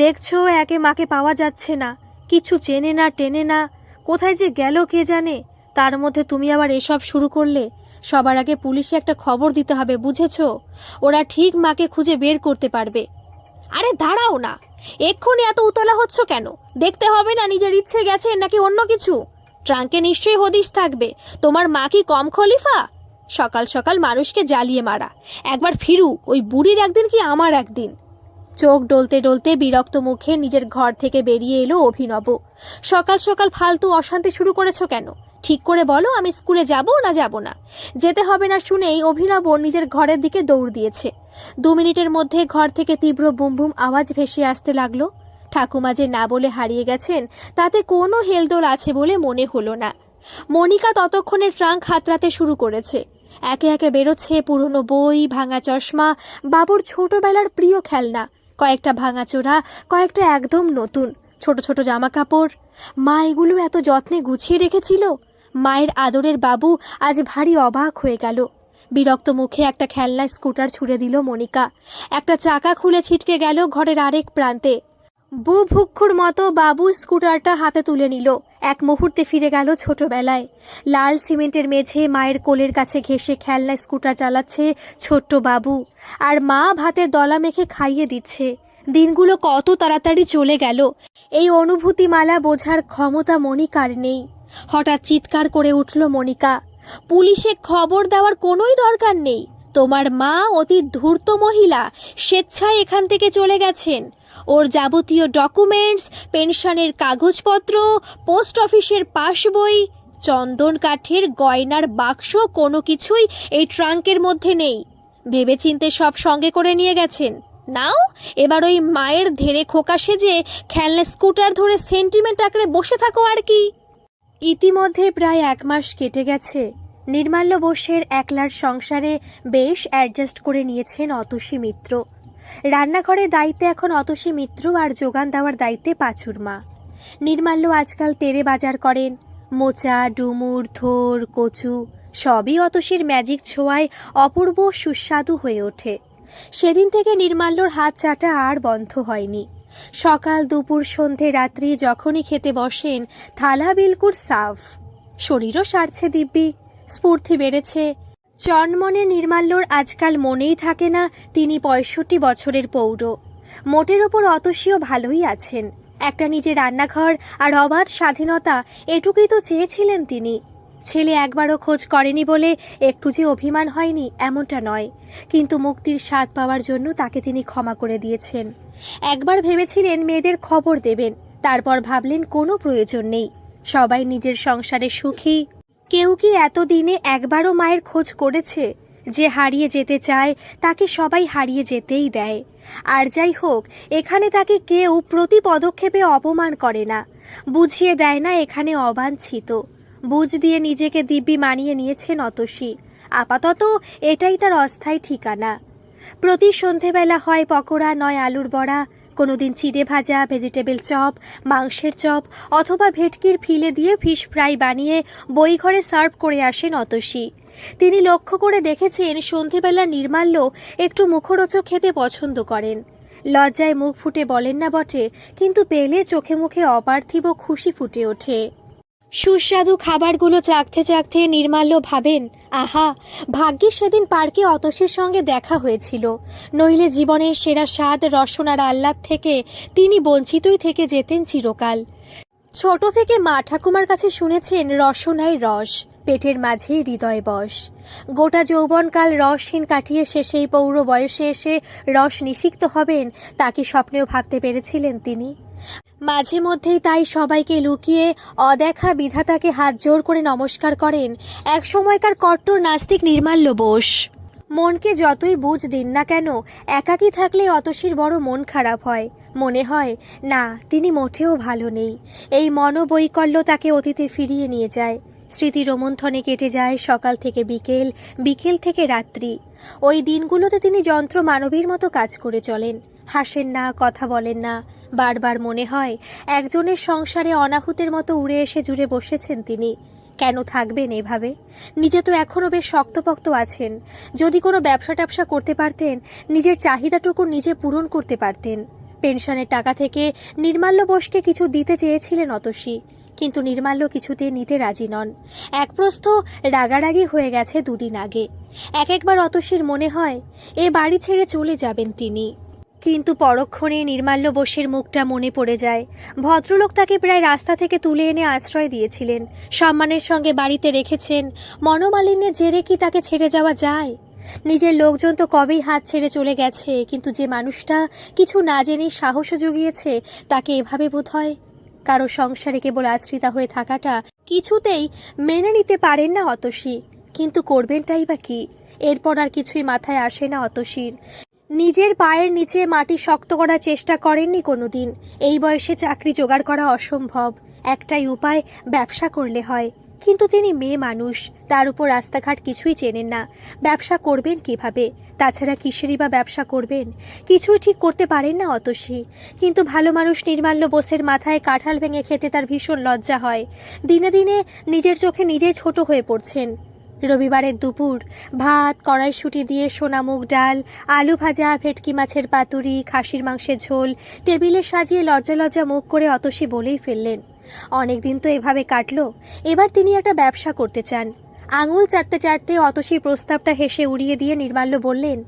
দেখছো একে মাকে পাওয়া যাচ্ছে না, কিছু চেনে না টেনে না, কোথায় যে গেল কে জানে। তার মধ্যে তুমি আবার এসব শুরু করলে। সবার আগে পুলিশে একটা খবর দিতে হবে, বুঝেছো? ওরা ঠিক মাকে খুঁজে বের করতে পারবে। আরে দাঁড়াও না, এক্ষুনি এত উতলা হচ্ছ কেন? দেখতে হবে না নিজের ইচ্ছে গেছে নাকি অন্য কিছু? ট্রাঙ্কে নিশ্চয়ই হদিশ থাকবে। তোমার মা কি কম খলিফা? সকাল সকাল মানুষকে জ্বালিয়ে মারা। একবার ফিরুক, ওই বুড়ির একদিন কি আমার একদিন। চোখ ডলতে ডলতে বিরক্ত মুখে নিজের ঘর থেকে বেরিয়ে এলো অভিনব। সকাল সকাল ফালতু অশান্তি শুরু করেছো কেন? ঠিক করে বলো, আমি স্কুলে যাব না যাব না? যেতে হবে না শুনেই অভিনব নিজের ঘরের দিকে দৌড় দিয়েছে। 2 মিনিটের মধ্যে ঘর থেকে তীব্র বুম বুম আওয়াজ ভেসে আসতে লাগলো। ঠাকুমা যে না বলে হারিয়ে গেছেন তাতে কোনো হেলদোল আছে বলে মনে হলো না। মনিকা ততক্ষণে ট্রাঙ্ক হাতড়াতে শুরু করেছে। একে একে বেরোচ্ছে পুরনো বই, ভাঙা চশমা, বাবুর ছোটবেলার প্রিয় খেলনা, কয়েকটা ভাঙাচোরা, কয়েকটা একদম নতুন ছোট ছোট জামা কাপড়। মা এগুলো এত যত্নে গুছিয়ে রেখেছিল। মায়ের আদরের বাবু আজ ভারী অবাক হয়ে গেল। বিরক্ত মুখে একটা খেলনা স্কুটার ছুড়ে দিল মনিকা। একটা চাকা খুলে ছিটকে গেল ঘরের আরেক প্রান্তে। বুভুক্ষুর মতো বাবু স্কুটারটা হাতে তুলে নিল। এক মুহূর্তে ফিরে গেল ছোটবেলায়। লাল সিমেন্টের মেঝে মায়ের কোলের কাছে ঘেঁষে খেলনা স্কুটার চালাচ্ছে ছোট্ট বাবু, আর মা ভাতের দলা মেখে খাইয়ে দিচ্ছে। দিনগুলো কত তাড়াতাড়ি চলে গেল, এই অনুভূতিমালা বোঝার ক্ষমতা মনিকার নেই। হঠাৎ চিৎকার করে উঠল মনিকা, পুলিশে খবর দেওয়ার কোনোই দরকার নেই। তোমার মা অতি ধূর্ত মহিলা, স্বেচ্ছায় এখান থেকে চলে গেছেন। ওর যাবতীয় ডকুমেন্টস, পেনশনের কাগজপত্র, পোস্ট অফিসের পাসবই, চন্দন কাঠের গয়নার বাক্স কোনো কিছুই এই ট্রাঙ্কের মধ্যে নেই। ভেবেচিন্তে সব সঙ্গে করে নিয়ে গেছেন। নাও এবার ওই মায়ের ধেড়ে খোকা সেজে খেলনা স্কুটার ধরে সেন্টিমেন্ট আঁকড়ে বসে থাকো আর কি। ইতিমধ্যে প্রায় 1 মাস কেটে গেছে। নির্মাল্য বোসের একলার সংসারে বেশ অ্যাডজাস্ট করে নিয়েছেন অতসী মিত্র। রান্নাঘরের দায়িত্বে এখন অতসী মিত্র, আর যোগান দেওয়ার দায়িত্বে পাঁচুর মা। নির্মাল্য আজকাল তেরে বাজার করেন। মোচা, ডুমুর, থোর, কচু সবই অতসীর ম্যাজিক ছোঁয়ায় অপূর্ব সুস্বাদু হয়ে ওঠে। সেদিন থেকে নির্মাল্যর হাত চাটা আর বন্ধ হয়নি। সকাল, দুপুর, সন্ধে, রাত্রি যখনই খেতে বসেন থালা বিলকুল সাফ। শরীরও সারছে দিব্যি, স্ফূর্তি বেড়েছে। চনমনে নির্মাল্যর আজকাল মনেই থাকে না তিনি 65 বছরের পৌর। মোটের ওপর অতসীও ভালোই আছেন। একটা নিজের রান্নাঘর আর অবাধ স্বাধীনতা, এটুকুই তো চেয়েছিলেন তিনি। ছেলে একবারও খোঁজ করেনি বলে একটু যে অভিমান হয়নি এমনটা নয়, কিন্তু মুক্তির স্বাদ পাওয়ার জন্য তাকে তিনি ক্ষমা করে দিয়েছেন। একবার ভেবেছিলেন মেয়েদের খবর দেবেন, তারপর ভাবলেন কোনো প্রয়োজন নেই, সবাই নিজের সংসারে সুখী। কেউ কি এতদিনে একবারও মায়ের খোঁজ করেছে? যে হারিয়ে যেতে চায় তাকে সবাই হারিয়ে যেতেই দেয়। আর যাই হোক, এখানে তাকে কেউ প্রতি পদক্ষেপে অপমান করে না, বুঝিয়ে দেয় না এখানে অবাঞ্ছিত। বুঝ দিয়ে নিজেকে দিব্যি মানিয়ে নিয়েছেন অতসী। আপাতত এটাই তার অস্থায়ী ঠিকানা। প্রতি সন্ধেবেলা হয় পকোড়া, নয় আলুর বড়া, কোনোদিন চিড়ে ভাজা, ভেজিটেবল চপ, মাংসের চপ, অথবা ভেটকির ফিলে দিয়ে ফিশ ফ্রাই বানিয়ে বইঘরে সার্ভ করে আসেন অতসী। তিনি লক্ষ্য করে দেখেছেন সন্ধেবেলা নির্মাল্য একটু মুখরোচক খেতে পছন্দ করেন। লজ্জায় মুখ ফুটে বলেন না বটে, কিন্তু পেলে চোখে মুখে অপার্থিব খুশি ফুটে ওঠে। সুস্বাদু খাবারগুলো চাখতে চাখতে নির্মাল্য ভাবেন, আহা, ভাগ্যিস সেদিন পার্কে অতসীর সঙ্গে দেখা হয়েছিল, নইলে জীবনের সেরা স্বাদ, রসনার আহ্লাদ থেকে তিনি বঞ্চিতই থেকে যেতেন চিরকাল। ছোট থেকে মা ঠাকুমার কাছে শুনেছেন রসনায় রস, পেটের মাঝে হৃদয় বশ। গোটা যৌবনকাল রসহীন কাটিয়ে শেষেই পৌর বয়সে এসে রস নিষিক্ত হবেন, তাকে স্বপ্নেও ভাবতে পেরেছিলেন তিনি। মাঝে মধ্যেই তাই সবাইকে লুকিয়ে অদেখা বিধাতাকে হাত জোর করে নমস্কার করেন এক সময়কার কট্টর নাস্তিক নির্মাল্য বোস। মনকে যতই বুঝ দিন না কেন, একাকী থাকলে অতসীর বড় মন খারাপ হয়। মনে হয় না, তিনি মোটেও ভালো নেই। এই মনোবৈকল্য তাকে অতীতে ফিরিয়ে নিয়ে যায়। স্মৃতি রোমন্থনে কেটে যায় সকাল থেকে বিকেল, বিকেল থেকে রাত্রি। ওই দিনগুলোতে তিনি যন্ত্র মানবীর মতো কাজ করে চলেন, হাসেন না, কথা বলেন না। বারবার মনে হয় একজনের সংসারে অনাহুতের মতো উড়ে এসে জুড়ে বসেছেন তিনি। কেন থাকবেন এভাবে? নিজে তো এখনও বেশ শক্তপোক্ত আছেন। যদি কোনো ব্যবসা ট্যাবসা করতে পারতেন, নিজের চাহিদাটুকু নিজে পূরণ করতে পারতেন। পেনশনের টাকা থেকে নির্মাল্য বোসকে কিছু দিতে চেয়েছিলেন অতসী, কিন্তু নির্মাল্য কিছুতে নিতে রাজি নন। এক প্রস্থ রাগারাগি হয়ে গেছে 2 দিন আগে। একবার অতসীর মনে হয় এ বাড়ি ছেড়ে চলে যাবেন তিনি, কিন্তু পরক্ষণে নির্মাল্য বোসের মুখটা মনে পড়ে যায়। ভদ্রলোক তাকে প্রায় রাস্তা থেকে তুলে এনে আশ্রয় দিয়েছিলেন, সম্মানের সঙ্গে বাড়িতে রেখেছেন। মনোমালিন্যের জেরে কি তাকে ছেড়ে যাওয়া যায়? নিজের লোকজন তো কবেই হাত ছেড়ে চলে গেছে, কিন্তু যে মানুষটা কিছু না জেনেই সাহসও জুগিয়েছে, তাকে এভাবে বোধ হয় কারো সংসারে কেবল আশ্রিতা হয়ে থাকাটা কিছুতেই মেনে নিতে পারেন না অতসী। কিন্তু করবেনটাই বা কি? এরপর আর কিছুই মাথায় আসে না অতসীর। নিজের পায়ের নিচে মাটি শক্ত করার চেষ্টা করেননি কোনোদিন। এই বয়সে চাকরি জোগাড় করা অসম্ভব, একটাই উপায়, ব্যবসা করলে হয়। কিন্তু তিনি মেয়ে মানুষ, তার উপর রাস্তাঘাট কিছুই চেনেন না, ব্যবসা করবেন কিভাবে? তাছাড়া কিসেরই বা ব্যবসা করবেন? কিছুই ঠিক করতে পারেন না অতসী। কিন্তু ভালো মানুষ নির্মাল্য বোসের মাথায় কাঁঠাল ভেঙে খেতে তার ভীষণ লজ্জা হয়। দিনে দিনে নিজের চোখে নিজেই ছোট হয়ে পড়ছেন। রবিবারের দুপুর, ভাত, কড়াইশুঁটি দিয়ে সোনামুগ ডাল, আলু ভাজা, ভেটকি মাছের পাতুরি, খাসির মাংসের ঝোল টেবিলে সাজিয়ে লজ্জা লজ্জা মুখ করে অতসী বলেই ফেললেন, অনেক দিন তো এভাবে কাটলো, এবার তিনি একটা ব্যবসা করতে চান। আঙুল চাটতে চাটতে অতসীর প্রস্তাবটা হেসে উড়িয়ে দিয়ে নির্মাল্য বললেন,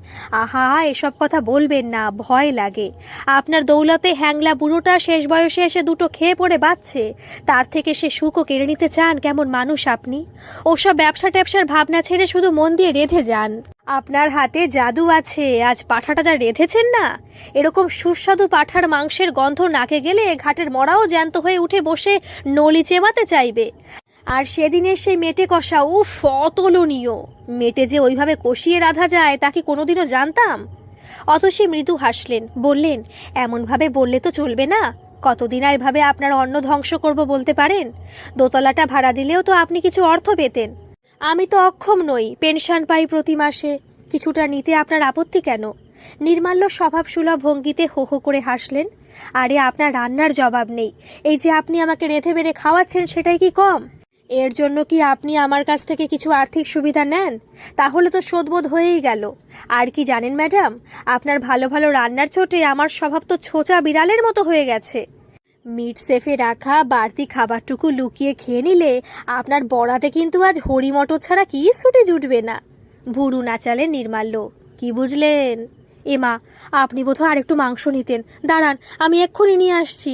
আহা, এসব কথা বলবেন না, ভয় লাগে। আপনার দৌলতে হ্যাংলা বুড়োটা শেষ বয়সে এসে দুটো খেয়ে পড়ে বাঁচছে, তার থেকে সে সুখও কেড়ে নিতে চান? কেমন মানুষ আপনি! ওসব ব্যবসা ট্যাবসার ভাবনা ছেড়ে শুধু মন দিয়ে রেঁধে যান। আপনার হাতে জাদু আছে, আজ পাঁঠাটা যা রেঁধেছেন না, এরকম সুস্বাদু পাঁঠার মাংসের গন্ধ নাকে গেলে ঘাটের মরাও জ্যান্ত হয়ে উঠে বসে নলি চেবাতে চাইবে। আর সেদিনের সেই মেটে কষা, উফ, অতুলনীয়! মেটে যে ওইভাবে কষিয়ে রাধা যায় তা কি কোনোদিনও জানতাম? অতসী মৃদু হাসলেন, বললেন, এমনভাবে বললে তো চলবে না। কতদিন আর এভাবে আপনার অন্ন ধ্বংস করব বলতে পারেন? দোতলাটা ভাড়া দিলেও তো আপনি কিছু অর্থ পেতেন। আমি তো অক্ষম নই, পেনশন পাই প্রতি মাসে, কিছুটা নিতে আপনার আপত্তি কেন? নির্মাল্য স্বভাবসুলভ ভঙ্গিতে হো হো করে হাসলেন, আরে আপনার রান্নার জবাব নেই, এই যে আপনি আমাকে রেঁধে বেড়ে খাওয়াচ্ছেন সেটাই কি কম? এর জন্য কি আপনি আমার কাছ থেকে কিছু আর্থিক সুবিধা নেন? তাহলে তো শোধবোধ হয়েই গেল। আর কি জানেন ম্যাডাম, আপনার ভালো ভালো রান্নার চোটে আমার স্বভাব তো ছোচা বিড়ালের মতো হয়ে গেছে। মিট সেফে রাখা বাড়তি খাবারটুকু লুকিয়ে খেয়ে নিলে আপনার বড়াতে কিন্তু আজ হরি মটর ছাড়া কি ছুটে জুটবে না। ভুরু নাচালেন নির্মাল্য, কি বুঝলেন? এমা, আপনি বোধহয় আরেকটু মাংস নিতেন, দাঁড়ান আমি এক্ষুনি নিয়ে আসছি।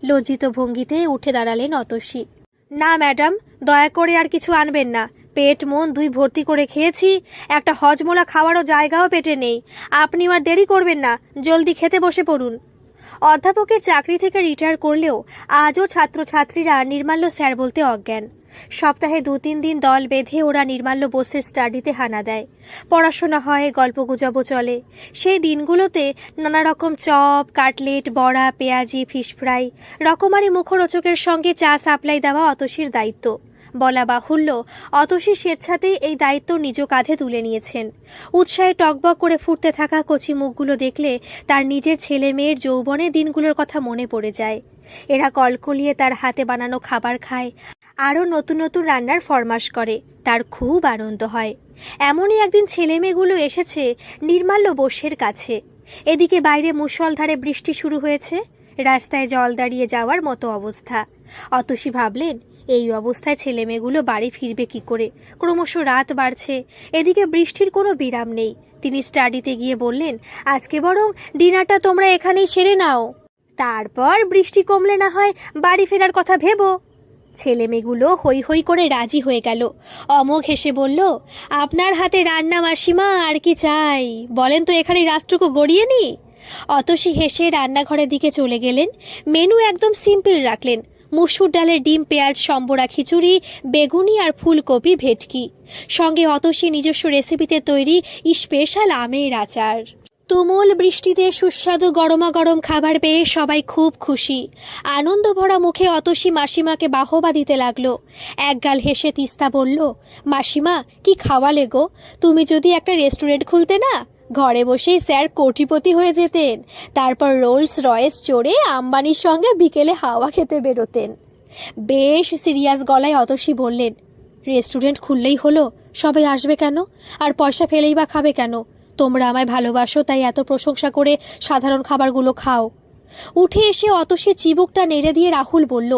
লজ্জিত ভঙ্গিতে উঠে দাঁড়ালেন অতসী। না ম্যাডাম, দয়া করে আর কিছু আনবেন না, পেট মন দুই ভর্তি করে খেয়েছি, একটা হজমোলা খাওয়ারও জায়গাও পেটে নেই। আপনি আর দেরি করবেন না, জলদি খেতে বসে পড়ুন। অধ্যাপকের চাকরি থেকে রিটায়ার করলেও আজও ছাত্রছাত্রীরা নির্মাল্য স্যার বলতে অজ্ঞান। সপ্তাহে 2-3 দিন দল বেঁধে ওরা নির্মাল্য বোসের স্টাডিতে হানা দেয়, পড়াশোনা হয়, গল্পগুজবও চলে। সেই দিনগুলোতে নানা রকম চপ, কাটলেট, বড়া, পেঁয়াজি, ফিশ ফ্রাই, রকমারি মুখরোচকের সঙ্গে চা সাপ্লাই দেওয়া অতসীর দায়িত্ব। বলা বাহুল্য, অতসী স্বেচ্ছাতেই এই দায়িত্ব নিজ কাঁধে তুলে নিয়েছেন। উৎসাহে টকবক করে ফুটতে থাকা কচি মুখগুলো দেখলে তার নিজের ছেলে মেয়ের যৌবনের দিনগুলোর কথা মনে পড়ে যায়। এরা কলকলিয়ে তার হাতে বানানো খাবার খায়, আরও নতুন নতুন রান্নার ফরমাশ করে, তার খুব আনন্দ হয়। এমনই একদিন ছেলে মেয়েগুলো এসেছে নির্মাল্য বোসের কাছে। এদিকে বাইরে মুষলধারে বৃষ্টি শুরু হয়েছে, রাস্তায় জল দাঁড়িয়ে যাওয়ার মতো অবস্থা। অতসী ভাবলেন, এই অবস্থায় ছেলে মেয়েগুলো বাড়ি ফিরবে কি করে? ক্রমশ রাত বাড়ছে, এদিকে বৃষ্টির কোনো বিরাম নেই। তিনি স্টাডিতে গিয়ে বললেন, আজকে বরং ডিনারটা তোমরা এখানেই সেরে নাও, তারপর বৃষ্টি কমলে না হয় বাড়ি ফেরার কথা ভেবো। ছেলে মেয়েগুলো হই হই করে রাজি হয়ে গেল। অমোঘ হেসে বলল, আপনার হাতে রান্না মাসিমা, আর কি চাই বলেন তো, এখানে রাতটুকু গড়িয়ে নি। অতসী হেসে রান্নাঘরের দিকে চলে গেলেন। মেনু একদম সিম্পল রাখলেন, মুসুর ডালের ডিম, পেঁয়াজ, সম্বরা খিচুড়ি, বেগুনি আর ফুলকপি ভেটকি, সঙ্গে অতসী নিজস্ব রেসিপিতে তৈরি স্পেশাল আমের আচার। তুমুল বৃষ্টিতে সুস্বাদু গরমা গরম খাবার পেয়ে সবাই খুব খুশি। আনন্দ ভরা মুখে অতসী মাসিমাকে বাহবা দিতে লাগলো। একগাল হেসে তিস্তা বলল, মাসিমা, কি খাওয়ালে গো! তুমি যদি একটা রেস্টুরেন্ট খুলতে না, ঘরে বসেই স্যার কোটিপতি হয়ে যেতেন, তারপর রোলস রয়েস চড়ে আম্বানির সঙ্গে বিকেলে হাওয়া খেতে বেরোতেন। বেশ সিরিয়াস গলায় অতসী বললেন, রেস্টুরেন্ট খুললেই হলো, সবাই আসবে কেন? আর পয়সা ফেলেই বা খাবে কেন? তোমরা আমায় ভালোবাসো, তাই এত প্রশংসা করে সাধারণ খাবারগুলো খাও। উঠে এসে অতসী চিবুকটা নেড়ে দিয়ে রাহুল বলল,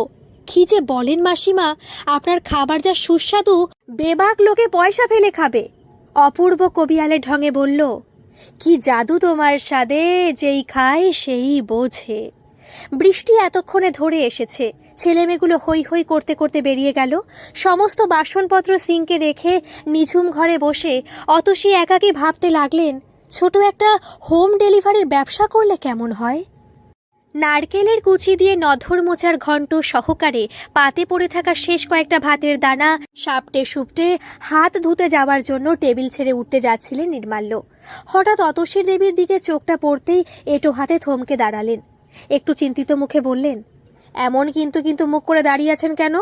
কি যে বলেন মাসিমা, আপনার খাবার যা সুস্বাদু, বেবাক লোকে পয়সা ফেলে খাবে। অপূর্ব কবিয়ালে ঢঙে বলল, কি জাদু তোমার স্বাদে, যেই খায় সেই বোঝে। বৃষ্টি এতক্ষণে ধরে এসেছে। ছেলেমেয়েগুলো হই হই করতে করতে বেরিয়ে গেল। সমস্ত বাসনপত্র সিঙ্কে রেখে নিঝুম ঘরে বসে অতসী একাকী ভাবতে লাগলেন, ছোট একটা হোম ডেলিভারির ব্যবসা করলে কেমন হয়। নারকেলের কুচি দিয়ে নধর মোচার ঘণ্ট সহকারে পাতে পড়ে থাকা শেষ কয়েকটা ভাতের দানা সাপটে সুপটে হাত ধুতে যাওয়ার জন্য টেবিল ছেড়ে উঠতে যাচ্ছিলেন নির্মাল্য। হঠাৎ অতসীর দেবীর দিকে চোখটা পড়তেই এঁটো হাতে থমকে দাঁড়ালেন। একটু চিন্তিত মুখে বললেন, এমন কিন্তু মুখ করে দাঁড়িয়ে আছেন কেন?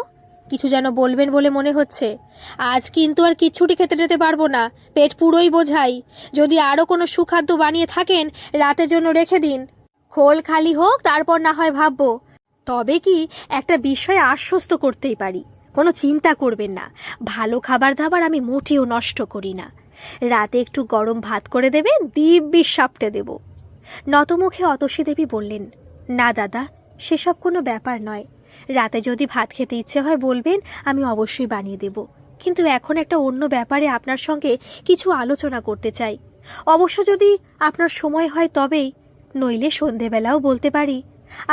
কিছু যেন বলবেন বলে মনে হচ্ছে। আজ কিন্তু আর কিচ্ছুটি খেতে যেতে পারবো না, পেট পুরোই বোঝাই। যদি আরও কোনো সুখাদ্য বানিয়ে থাকেন রাতের জন্য রেখে দিন, খোল খালি হোক, তারপর না হয় ভাববো। তবে কি একটা বিষয় আশ্বস্ত করতেই পারি, কোনো চিন্তা করবেন না, ভালো খাবার দাবার আমি মোটেও নষ্ট করি না। রাতে একটু গরম ভাত করে দেবেন, দিব্যি সাপটে দেব। নতমুখে অতসী দেবী বললেন, না দাদা, সেসব কোনো ব্যাপার নয়। রাতে যদি ভাত খেতে ইচ্ছে হয় বলবেন, আমি অবশ্যই বানিয়ে দেব। কিন্তু এখন একটা অন্য ব্যাপারে আপনার সঙ্গে কিছু আলোচনা করতে চাই। অবশ্য যদি আপনার সময় হয় তবেই, নইলে সন্ধেবেলাও বলতে পারি।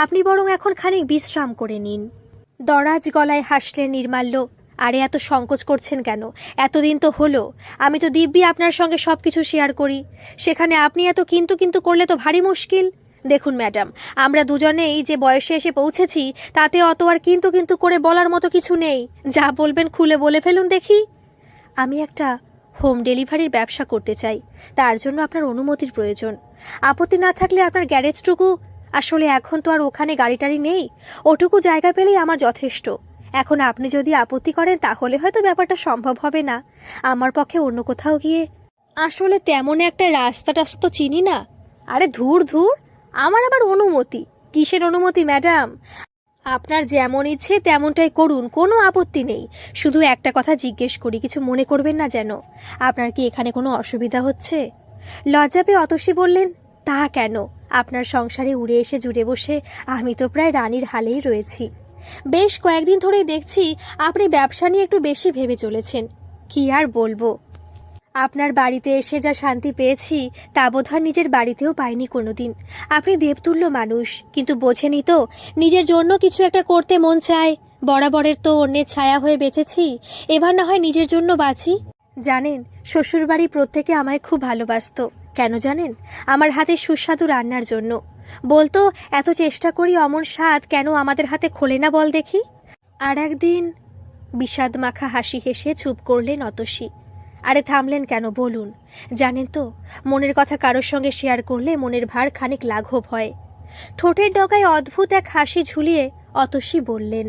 আপনি বরং এখন খানিক বিশ্রাম করে নিন। দরাজ গলায় হাসলেন নির্মাল্য। আরে এত সংকোচ করছেন কেন? এতদিন তো হলো, আমি তো দিব্যি আপনার সঙ্গে সব কিছু শেয়ার করি। সেখানে আপনি এত কিন্তু করলে তো ভারী মুশকিল। দেখুন ম্যাডাম, আমরা দুজনেই যে বয়সে এসে পৌঁছেছি তাতে অত আর কিন্তু করে বলার মতো কিছু নেই। যা বলবেন খুলে বলে ফেলুন দেখি। আমি একটা হোম ডেলিভারির ব্যবসা করতে চাই, তার জন্য আপনার অনুমতির প্রয়োজন। আপত্তি না থাকলে আপনার গ্যারেজটুকু, আসলে এখন তো আর ওখানে গাড়ি টাড়ি নেই, ওটুকু জায়গা পেলেই আমার যথেষ্ট। এখন আপনি যদি আপত্তি করেন তাহলে হয়তো ব্যাপারটা সম্ভব হবে না। আমার পক্ষে অন্য কোথাও গিয়ে, আসলে তেমন একটা রাস্তাটা তো চিনি না। আরে ধুর, আমার আবার অনুমতি? কিসের অনুমতি ম্যাডাম? আপনার যেমন ইচ্ছে তেমনটাই করুন, কোনো আপত্তি নেই। শুধু একটা কথা জিজ্ঞেস করি, কিছু মনে করবেন না যেন। আপনার কি এখানে কোনো অসুবিধা হচ্ছে? লজ্জা পেয়ে অতসী বললেন, তা কেন? আপনার সংসারে উড়ে এসে জুড়ে বসে আমি তো প্রায় রানীর হালেই রয়েছি। বেশ কয়েকদিন ধরেই দেখছি আপনি ব্যবসা নিয়ে একটু বেশি ভেবে চলেছেন। কি আর বলবো, আপনার বাড়িতে এসে যা শান্তি পেয়েছি তা বোধহয় নিজের বাড়িতেও পাইনি কোনোদিন। আপনি দেবতুল্য মানুষ, কিন্তু বোঝেনি তো, নিজের জন্য কিছু একটা করতে মন চায়। বরাবরের তো অন্যের ছায়া হয়ে বেঁচেছি, এবার না হয় নিজের জন্য বাঁচি। জানেন, শ্বশুরবাড়ি প্রত্যেকে আমায় খুব ভালোবাসতো। কেন জানেন? আমার হাতে সুস্বাদু রান্নার জন্য। বলতো, এত চেষ্টা করি, অমন স্বাদ কেন আমাদের হাতে খোলে না বল দেখি। আর একদিন বিষাদ মাখা হাসি হেসে চুপ করলেন অতসী। আরে থামলেন কেন বলুন। জানেন তো, মনের কথা কারোর সঙ্গে শেয়ার করলে মনের ভার খানিক লাঘব হয়। ঠোঁটের ডগায় অদ্ভুত এক হাসি ঝুলিয়ে অতসী বললেন,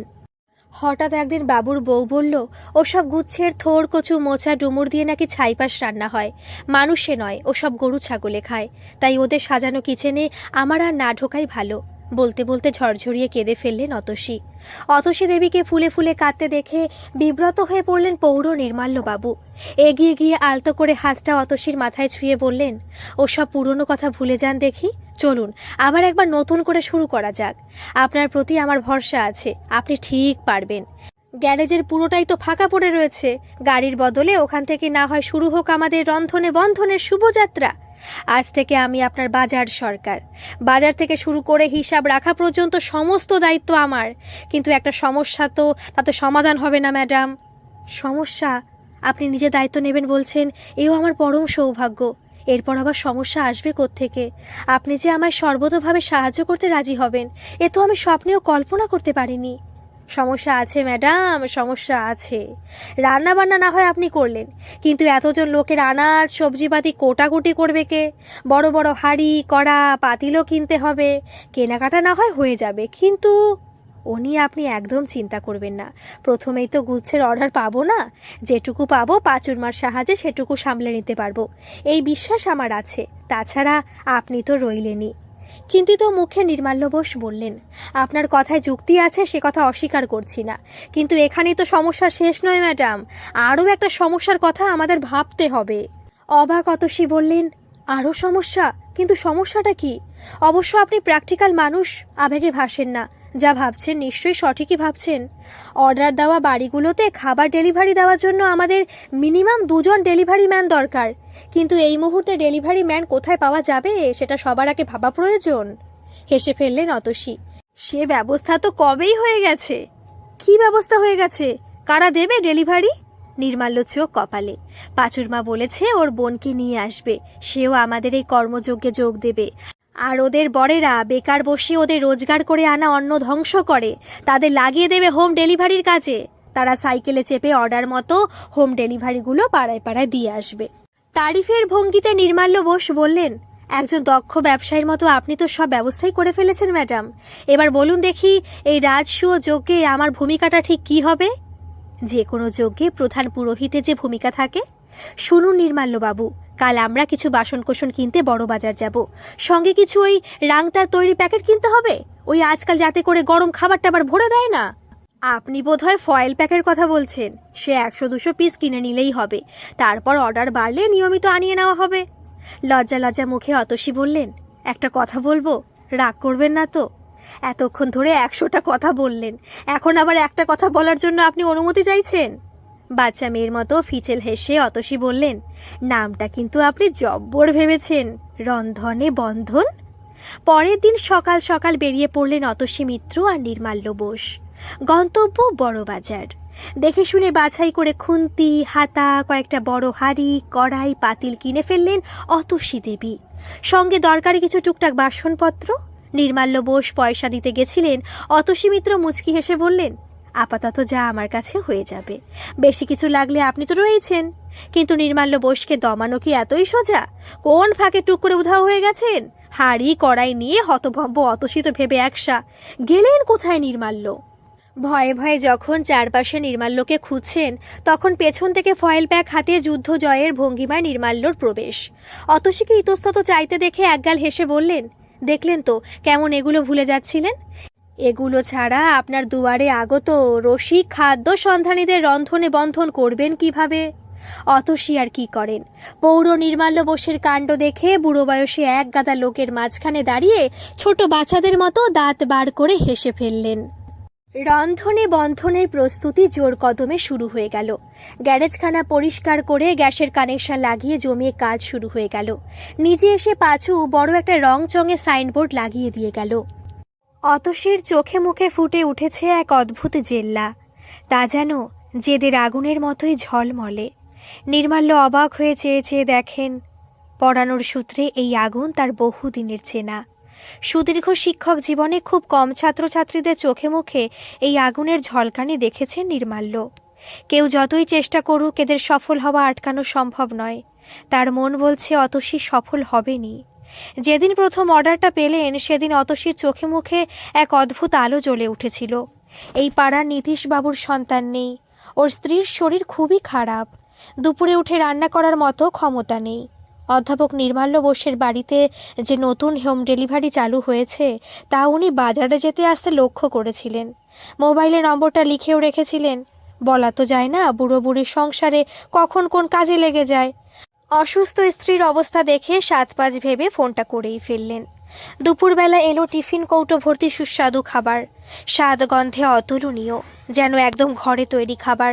হঠাৎ একদিন বাবুর বউ বলল, ওসব গুচ্ছের থোড় কচু মোচা ডুমুর দিয়ে নাকি ছাইপাশ রান্না হয়, মানুষে নয়, ওসব গরু ছাগলে খায়। তাই ওদের সাজানো কিচেনে আমার আর না ঢোকাই ভালো। বলতে বলতে ঝরঝরিয়ে কেঁদে ফেললেন অতসী। অতসী দেবীকে ফুলে ফুলে কাঁদতে দেখে বিব্রত হয়ে পড়লেন পৌর নির্মাল্যবাবু। এগিয়ে গিয়ে আলতো করে হাতটা অতসীর মাথায় ছুঁয়ে বললেন, ওসব পুরনো কথা ভুলে যান দেখি, চলুন আবার একবার নতুন করে শুরু করা যাক। আপনার প্রতি আমার ভরসা আছে, আপনি ঠিক পারবেন। গ্যারেজের পুরোটাই তো ফাঁকা পড়ে রয়েছে, গাড়ির বদলে ওখান থেকে না হয় শুরু হোক আমাদের রন্ধনে বন্ধনের শুভযাত্রা। আজ থেকে আমি আপনার বাজার সরকার। বাজার থেকে শুরু করে হিসাব রাখা পর্যন্ত সমস্ত দায়িত্ব আমার। কিন্তু একটা সমস্যা তো, তাতে সমাধান হবে না ম্যাডাম। সমস্যা? আপনি নিজে দায়িত্ব নেবেন বলছেন, এও আমার পরম সৌভাগ্য। এরপর আবার সমস্যা আসবে কোত্থেকে? আপনি যে আমায় সর্বতোভাবে সাহায্য করতে রাজি হবেন, এ তো আমি স্বপ্নেও কল্পনা করতে পারিনি। সমস্যা আছে ম্যাডাম, সমস্যা আছে। রান্না বান্না না হয় আপনি করলেন, কিন্তু এতজন লোকের আনাজ সবজিপাতি কোটাকুটি করবে কে? বড় বড় হাঁড়ি কড়া পাতিলও কিনতে হবে। কেনাকাটা না হয় হয়ে যাবে, কিন্তু ও নিয়ে আপনি একদম চিন্তা করবেন না। প্রথমেই তো গুচ্ছের অর্ডার পাবো না, যেটুকু পাবো পাঁচুরমার সাহায্যে সেটুকু সামলে নিতে পারবো, এই বিশ্বাস আমার আছে। তাছাড়া আপনি তো রইলেনই। চিন্তিত মুখে নির্মাল্য বোস বললেন, আপনার কথায় যুক্তি আছে, সে কথা অস্বীকার করছি না, কিন্তু এখানেই তো সমস্যা শেষ নয় ম্যাডাম, আরও একটা সমস্যার কথা আমাদের ভাবতে হবে। অবাক অতসী বললেন, আরও সমস্যা? কিন্তু সমস্যাটা কি? অবশ্য আপনি প্র্যাকটিক্যাল মানুষ, আবেগে ভাসেন না। যা ভাবছেন নিশ্চয়ই সঠিকই ভাবছেন। অর্ডার দেওয়া বাড়িগুলোতে খাবার ডেলিভারি দেওয়ার জন্য আমাদের মিনিমাম 2জন ডেলিভারি ম্যান দরকার। কিন্তু এই মুহূর্তে ডেলিভারি ম্যান কোথায় পাওয়া যাবে সেটা সবার আগে ভাবা প্রয়োজন। হেসে ফেললেন অতসী। সে ব্যবস্থা তো কবেই হয়ে গেছে। কি ব্যবস্থা হয়ে গেছে? কারা দেবে ডেলিভারি? নির্মাল্য চোখ কপালে। পাঁচুরমা বলেছে ওর বোনকে নিয়ে আসবে, সেও আমাদের এই কর্মযজ্ঞে যোগ দেবে। আর ওদের বরেরা বেকার বসে ওদের রোজগার করে আনা অন্ন ধ্বংস করে, তাদের লাগিয়ে দেবে হোম ডেলিভারির কাজে। তারা সাইকেলে চেপে অর্ডার মতো হোম ডেলিভারিগুলো পাড়ায় পাড়ায় দিয়ে আসবে। তারিফের ভঙ্গিতে নির্মাল্য বোস বললেন, একজন দক্ষ ব্যবসায়ীর মতো আপনি তো সব ব্যবস্থাই করে ফেলেছেন ম্যাডাম। এবার বলুন দেখি, এই রাজসূয় যজ্ঞে আমার ভূমিকাটা ঠিক কি হবে? যে কোনো যজ্ঞে প্রধান পুরোহিতে যে ভূমিকা থাকে। শুনুন নির্মাল্যবাবু, কাল আমরা কিছু বাসনকোসন কিনতে বড় বাজার যাব, সঙ্গে কিছু ওই রাংতার তৈরি প্যাকেট কিনতে হবে, ওই আজকাল যাতে করে গরম খাবার টাবার ভরে দেয় না। আপনি বোধহয় ফয়েল প্যাকের কথা বলছেন, সে 100-200 পিস কিনে নিলেই হবে, তারপর অর্ডার বাড়লে নিয়মিত আনিয়ে নেওয়া হবে। লজ্জা লজ্জা মুখে অতসী বললেন, একটা কথা বলবো, রাগ করবেন না তো? এতক্ষণ ধরে 100টা কথা বললেন, এখন আবার একটা কথা বলার জন্য আপনি অনুমতি চাইছেন? বাচ্চা মেয়ের মতো ফিচেল হেসে অতসী বললেন, নামটা কিন্তু আপনি জব্বর ভেবেছেন, রন্ধনে বন্ধন। পরের দিন সকাল সকাল বেরিয়ে পড়লেন অতসী মিত্র আর নির্মাল্য বোস। গন্তব্য বড় বাজার। দেখে শুনে বাছাই করে খুন্তি, হাতা, কয়েকটা বড় হাঁড়ি, কড়াই, পাতিল কিনে ফেললেন অতসী দেবী। সঙ্গে দরকারি কিছু টুকটাক বাসনপত্র। নির্মাল্য বোস পয়সা দিতে গেছিলেন, অতসী মিত্র মুচকি হেসে বললেন, আপাতত যা আমার কাছে হয়ে যাবে, বেশি কিছু লাগলে আপনি তো রয়েছেন। কিন্তু নির্মাল্য বোসকে দমানো কি এতই সোজা? কোন ফাঁকে টুক করে উধাও হয়ে গেছেন? হাঁড়ি কড়াই নিয়ে হতভম্ব অতসী তো ভেবে একসা, গেলেন কোথায় নির্মাল্য? ভয়ে ভয়ে যখন চারপাশে নির্মাল্যকে খুঁজছেন, তখন পেছন থেকে ফয়েল প্যাক হাতে যুদ্ধ জয়ের ভঙ্গিমায় নির্মাল্যর প্রবেশ। অতসীকে ইতস্তত চাইতে দেখে একগাল হেসে বললেন, দেখলেন তো কেমন এগুলো ভুলে যাচ্ছিলেন? এগুলো ছাড়া আপনার দুয়ারে আগত রসিক খাদ্য সন্ধানীদের রন্ধনে বন্ধন করবেন কিভাবে? অতসী আর কি করেন, পৌর নির্মাল্য বোসের কাণ্ড দেখে বুড়ো বয়সে এক গাদা লোকের মাঝখানে দাঁড়িয়ে ছোট বাচ্চাদের মতো দাঁত বার করে হেসে ফেললেন। রন্ধনে বন্ধনের প্রস্তুতি জোর কদমে শুরু হয়ে গেল। গ্যারেজখানা পরিষ্কার করে গ্যাসের কানেকশন লাগিয়ে জমিয়ে কাজ শুরু হয়ে গেল। নিজে এসে পাঁচু বড় একটা রংচঙে সাইনবোর্ড লাগিয়ে দিয়ে গেল। অতসীর চোখে মুখে ফুটে উঠেছে এক অদ্ভুত জেল্লা, তা যেন জেদের আগুনের মতোই ঝলমলে। নির্মাল্য অবাক হয়ে চেয়ে চেয়ে দেখেন, পড়ানোর সূত্রে এই আগুন তার বহুদিনের চেনা। সুদীর্ঘ শিক্ষক জীবনে খুব কম ছাত্রছাত্রীদের চোখে মুখে এই আগুনের ঝলকানি দেখেছেন নির্মাল্য। কেউ যতই চেষ্টা করুক এদের সফল হওয়া আটকানো সম্ভব নয়। তার মন বলছে অতসী সফল হবেনি। যেদিন প্রথম অর্ডারটা পেলেন সেদিন অতসীর চোখে মুখে এক অদ্ভুত আলো জ্বলে উঠেছিল। এই পাড়ার নীতিশবাবুর সন্তান নেই, ওর স্ত্রীর শরীর খুবই খারাপ, দুপুরে উঠে রান্না করার মতো ক্ষমতা নেই। অধ্যাপক নির্মাল্য বোসের বাড়িতে যে নতুন হোম ডেলিভারি চালু হয়েছে তা উনি বাজারে যেতে আসতে লক্ষ্য করেছিলেন। মোবাইলে নম্বরটা লিখেও রেখেছিলেন। বলা তো যায় না বুড়ো বুড়ির সংসারে কখন কোন কাজে লেগে যায়। অসুস্থ স্ত্রীর অবস্থা দেখে 7-5 ভেবে ফোনটা করেই ফেললেন। দুপুরবেলা এলো টিফিন কৌটো ভর্তি সুস্বাদু খাবার, স্বাদ গন্ধে অতুলনীয়, যেন একদম ঘরে তৈরি খাবার।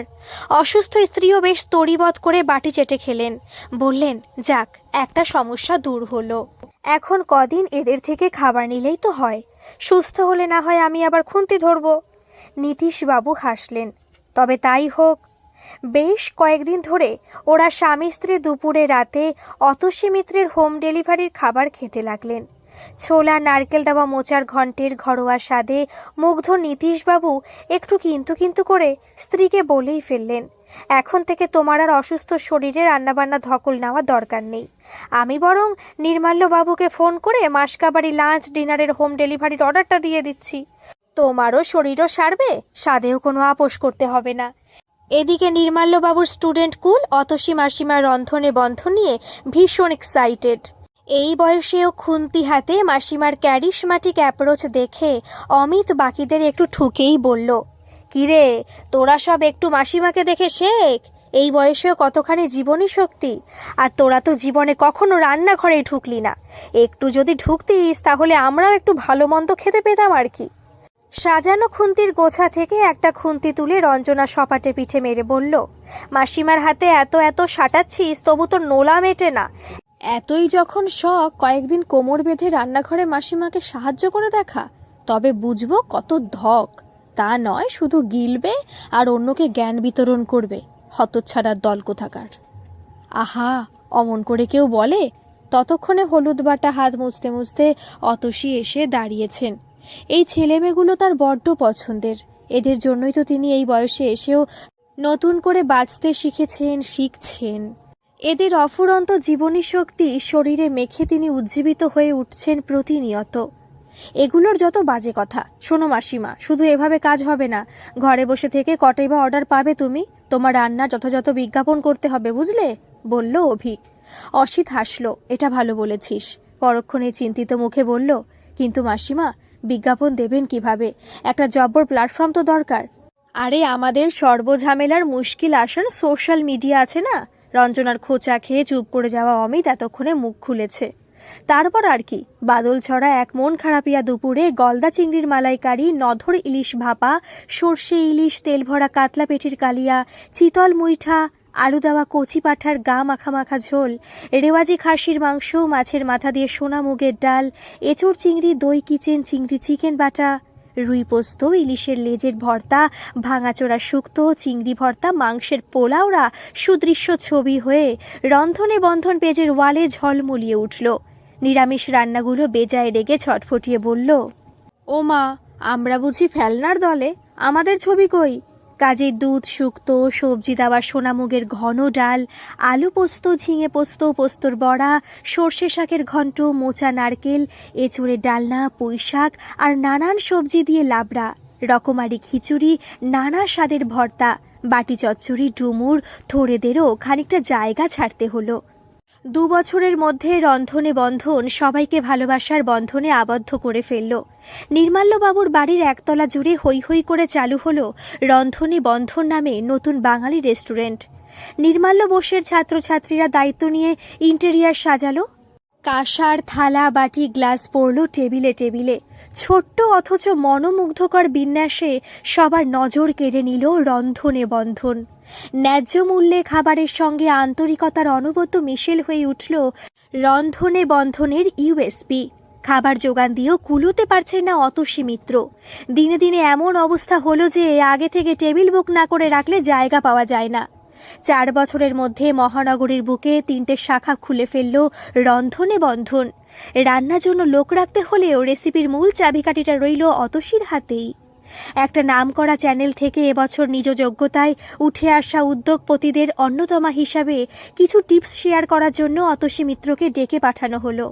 অসুস্থ স্ত্রীও বেশ তড়িবধ করে বাটি চেটে খেলেন। বললেন, যাক একটা সমস্যা দূর হলো, এখন কদিন এদের থেকে খাবার নিলেই তো হয়, সুস্থ হলে না হয় আমি আবার খুন্তি ধরব। নীতিশবাবু হাসলেন, তবে তাই হোক। বেশ কয়েকদিন ধরে ওরা স্বামী স্ত্রী দুপুরে রাতে অতসী মিত্রের হোম ডেলিভারির খাবার খেতে লাগলেন। ছোলা নারকেল দেওয়া মোচার ঘন্টের ঘরোয়া স্বাদে মুগ্ধ নীতিশবাবু একটু কিন্তু কিন্তু করে স্ত্রীকে বলেই ফেললেন, এখন থেকে তোমার আর অসুস্থ শরীরে রান্নাবান্না ধকল নেওয়ার দরকার নেই। আমি বরং নির্মাল্যবাবুকে ফোন করে মাসকাবারি লাঞ্চ ডিনারের হোম ডেলিভারির অর্ডারটা দিয়ে দিচ্ছি। তোমারও শরীরও সারবে, স্বাদেও কোনো আপোষ করতে হবে না। এদিকে নির্মাল্যবাবুর স্টুডেন্ট কুল অতসী মাসিমার রন্ধনে বন্ধন নিয়ে ভীষণ এক্সাইটেড। এই বয়সেও খুন্তি হাতে মাসিমার ক্যারিশমাটিক অ্যাপ্রোচ দেখে অমিত বাকিদের একটু ঠুকেই বলল, কিরে তোরা সব একটু মাসিমাকে দেখে শেখ, এই বয়সেও কতখানি জীবনী শক্তি। আর তোরা তো জীবনে কখনো রান্নাঘরেই ঢুকলি না, একটু যদি ঢুকতিস তাহলে আমরাও একটু ভালো মন্দ খেতে পেতাম আর কি। সাজানো খুন্তির গোছা থেকে একটা খুন্তি তুলে রঞ্জনা সপাটে পিঠে মেরে বলল, মাসিমার হাতে এত এত সাটাচ্ছিস তবু তোর নোলা মেটে না। এতই যখন শখ কয়েকদিন কোমর বেঁধে রান্নাঘরে মাসিমাকে সাহায্য করে দেখা, তবে বুঝবো কত ধক। তা নয় শুধু গিলবে আর অন্যকে জ্ঞান বিতরণ করবে, হতচ্ছাড়ার দল কোথাকার। আহা, অমন করে কেউ বলে? ততক্ষণে হলুদ বাটা হাত মুছতে মুছতে অতসী এসে দাঁড়িয়েছেন। এই ছেলেমেয়েগুলো তার বড্ড পছন্দের। এদের জন্যই তো তিনি এই বয়সে এসেও নতুন করে বাঁচতে শিখছেন। এদের অফুরন্ত জীবনী শক্তি শরীরে মেখে তিনি উজ্জীবিত হয়ে উঠছেন প্রতিনিয়ত। এগুলোর যত বাজে কথা। শোনো মাসিমা, শুধু এভাবে কাজ হবে না। ঘরে বসে থেকে কটাই বা অর্ডার পাবে তুমি? তোমার রান্না যথাযথ বিজ্ঞাপন করতে হবে, বুঝলে? বলল অভি। অসিত হাসল। এটা ভালো বলেছিস। পরক্ষণে চিন্তিত মুখে বলল, কিন্তু মাসিমা, বিজ্ঞাপন দেবেন কিভাবে? একটা জব্বর প্ল্যাটফর্ম তো দরকার। আরে আমাদের সর্বঝামেলার মুশকিল আসান সোশ্যাল মিডিয়া আছে না? রঞ্জনার খোঁচা খেয়ে চুপ করে যাওয়া অমিত এতক্ষণে মুখ খুলেছে। তারপর আর কি, বাদল ছড়া এক মন খারাপিয়া দুপুরে গলদা চিংড়ির মালাইকারি, নধর ইলিশ ভাপা, সর্ষে ইলিশ, তেল ভরা কাতলা পেটির কালিয়া, চিতল মুইঠা, আলু দেওয়া কচি পাঠার গা মাখা মাখা ঝোল, রেওয়াজি খাসির মাংস, মাছের মাথা দিয়ে সোনা মুগের ডাল, এঁচড় চিংড়ি, দই কিচেন, চিংড়ি চিকেন বাটা, রুই পোস্ত, ইলিশের লেজের ভর্তা, ভাঙাচোরা শুক্তো, চিংড়ি ভর্তা, মাংসের পোলাওরা সুদৃশ্য ছবি হয়ে রন্ধনে বন্ধন পেজের ওয়ালে ঝলমলিয়ে উঠল। নিরামিষ রান্নাগুলো বেজায় রেগে ছটফটিয়ে বলল, ও মা, আমরা বুঝি ফেলনার দলে? আমাদের ছবি কই? কাজের দুধ, শুক্তো, সবজি দেওয়া সোনামুগের ঘন ডাল, আলু পোস্ত, ঝিঙে পোস্ত, পোস্তর বড়া, সর্ষে শাকের ঘন্ট, মোচা নারকেল, এঁচড়ের ডালনা, পুঁই শাক আর নানান সবজি দিয়ে লাবড়া, রকমারি খিচুড়ি, নানা স্বাদের ভর্তা, বাটি চচ্চড়ি, ডুমুর, থোড়েদেরও খানিকটা জায়গা ছাড়তে হলো। 2 বছরের মধ্যে রন্ধনে বন্ধন সবাইকে ভালোবাসার বন্ধনে আবদ্ধ করে ফেলল। নির্মাল্যবাবুর বাড়ির একতলা জুড়ে হৈ হৈ করে চালু হলো রন্ধনে বন্ধন নামে নতুন বাঙালি রেস্টুরেন্ট। নির্মাল্য বোসের ছাত্রছাত্রীরা দায়িত্ব নিয়ে ইন্টেরিয়ার সাজালো। কাঁসার থালা বাটি গ্লাস পড়ল টেবিলে টেবিলে। ছোট্ট অথচ মনোমুগ্ধকর বিন্যাসে সবার নজর কেড়ে নিল রন্ধনে বন্ধন। ন্যায্য মূল্যে খাবারের সঙ্গে আন্তরিকতার অনবদ্য মিশেল হয়ে উঠল রন্ধনে বন্ধনের ইউএসপি। খাবার যোগান দিয়েও কুলোতে পারছে না অতসী মিত্র। দিনে দিনে এমন অবস্থা হলো যে আগে থেকে টেবিল বুক না করে রাখলে জায়গা পাওয়া যায় না। 4 বছরের মধ্যে মহানগরীর বুকে 3টে শাখা খুলে ফেলল রন্ধনে বন্ধন। রান্নার জন্য লোক রাখতে হলেও রেসিপির মূল চাবিকাঠিটা রইল অতসীর হাতেই। একটা নামকরা চ্যানেল থেকে এবছর নিজ যোগ্যতায় উঠে আসা উদ্যোগপতিদের অন্যতমা হিসাবে কিছু টিপস শেয়ার করার জন্য অতসী মিত্রকে ডেকে পাঠানো হলো।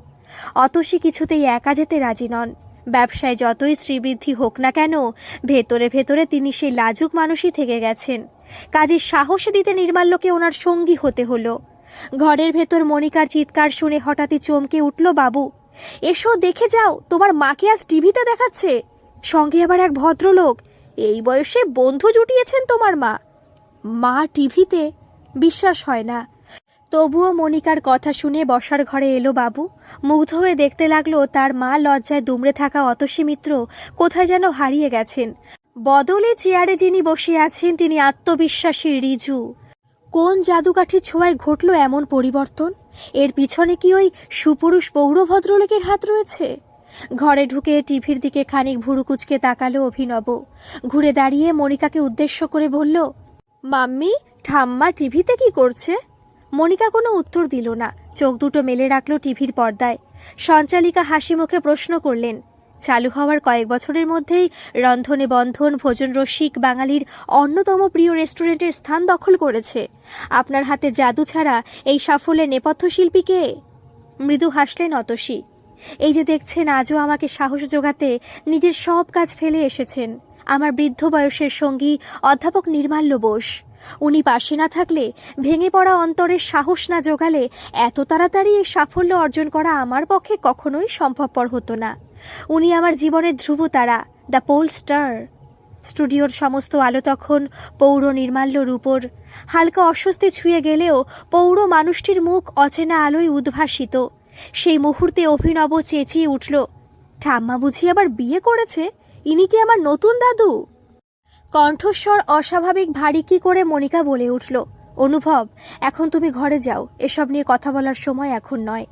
অতসী কিছুতেই একা যেতে রাজি নন। ব্যবসায় যতই শ্রীবৃদ্ধি হোক না কেন, ভেতরে ভেতরে তিনি সেই লাজুক মানুষই থেকে গেছেন। কাজের সাহস দিতে নির্মাল্যকে ওনার সঙ্গী হতে হলো। ঘরের ভেতর মনিকার চিৎকার শুনে হঠাৎই চমকে উঠল বাবু। এসো, দেখে যাও, তোমার মাকে আজ টিভিতে দেখাচ্ছে। সঙ্গে আবার এক ভদ্রলোক। এই বয়সে বন্ধু জুটিয়েছেন তোমার মা? মা টিভিতে? বিশ্বাস হয় না। তবুও মনিকার কথা শুনে বসার ঘরে এলো বাবু। মুগ্ধ হয়ে দেখতে লাগলো তার মা লজ্জায় দুমড়ে থাকা অতসী মিত্র কোথায় যেন হারিয়ে গেছেন। বদলে চেয়ারে যিনি বসে আছেন তিনি আত্মবিশ্বাসী রিজু। কোন জাদুকাঠির ছোঁয়ায় ঘটল এমন পরিবর্তন? এর পিছনে কি ওই সুপুরুষ পৌর ভদ্রলোকের হাত রয়েছে? ঘরে ঢুকে টিভির দিকে খানিক ভুরু কুচকে তাকালো অভিনব। ঘুরে দাঁড়িয়ে মনিকাকে উদ্দেশ্য করে বলল, মাম্মি, ঠাম্মা টিভিতে কি করছে? মনিকা কোনো উত্তর দিল না। চোখ দুটো মেলে রাখলো টিভির পর্দায়। সঞ্চালিকা হাসি মুখে প্রশ্ন করলেন, চালু হওয়ার কয়েক বছরের মধ্যেই রন্ধনে বন্ধন ভোজন রসিক বাঙালির অন্যতম প্রিয় রেস্টুরেন্টের স্থান দখল করেছে। আপনার হাতে জাদু ছাড়া এই সাফল্যের নেপথ্য শিল্পী কে? মৃদু হাসলেন অতসী। এই যে দেখছেন, আজও আমাকে সাহস জোগাতে নিজের সব কাজ ফেলে এসেছেন আমার বৃদ্ধ বয়সের সঙ্গী অধ্যাপক নির্মাল্য বোস। উনি পাশে না থাকলে, ভেঙে পড়া অন্তরের সাহস না জোগালে এত তাড়াতাড়ি এই সাফল্য অর্জন করা আমার পক্ষে কখনোই সম্ভবপর হতো না। উনি আমার জীবনের ধ্রুবতারা, দ্য পোল স্টার। স্টুডিওর সমস্ত আলো তখন পৌর নির্মাল্যর উপর। হালকা অস্বস্তি ছুঁয়ে গেলেও পৌর মানুষটির মুখ অচেনা আলোয় উদ্ভাসিত। সেই মুহূর্তে অভিনব চেঁচিয়ে উঠল, ঠাম্মা বুঝি আবার বিয়ে করেছে? ইনি কি আমার নতুন দাদু? কণ্ঠস্বর অস্বাভাবিক ভারী কি করে মনিকা বলে উঠল, অনুভব, এখন তুমি ঘরে যাও, এসব নিয়ে কথা বলার সময় এখন নয়।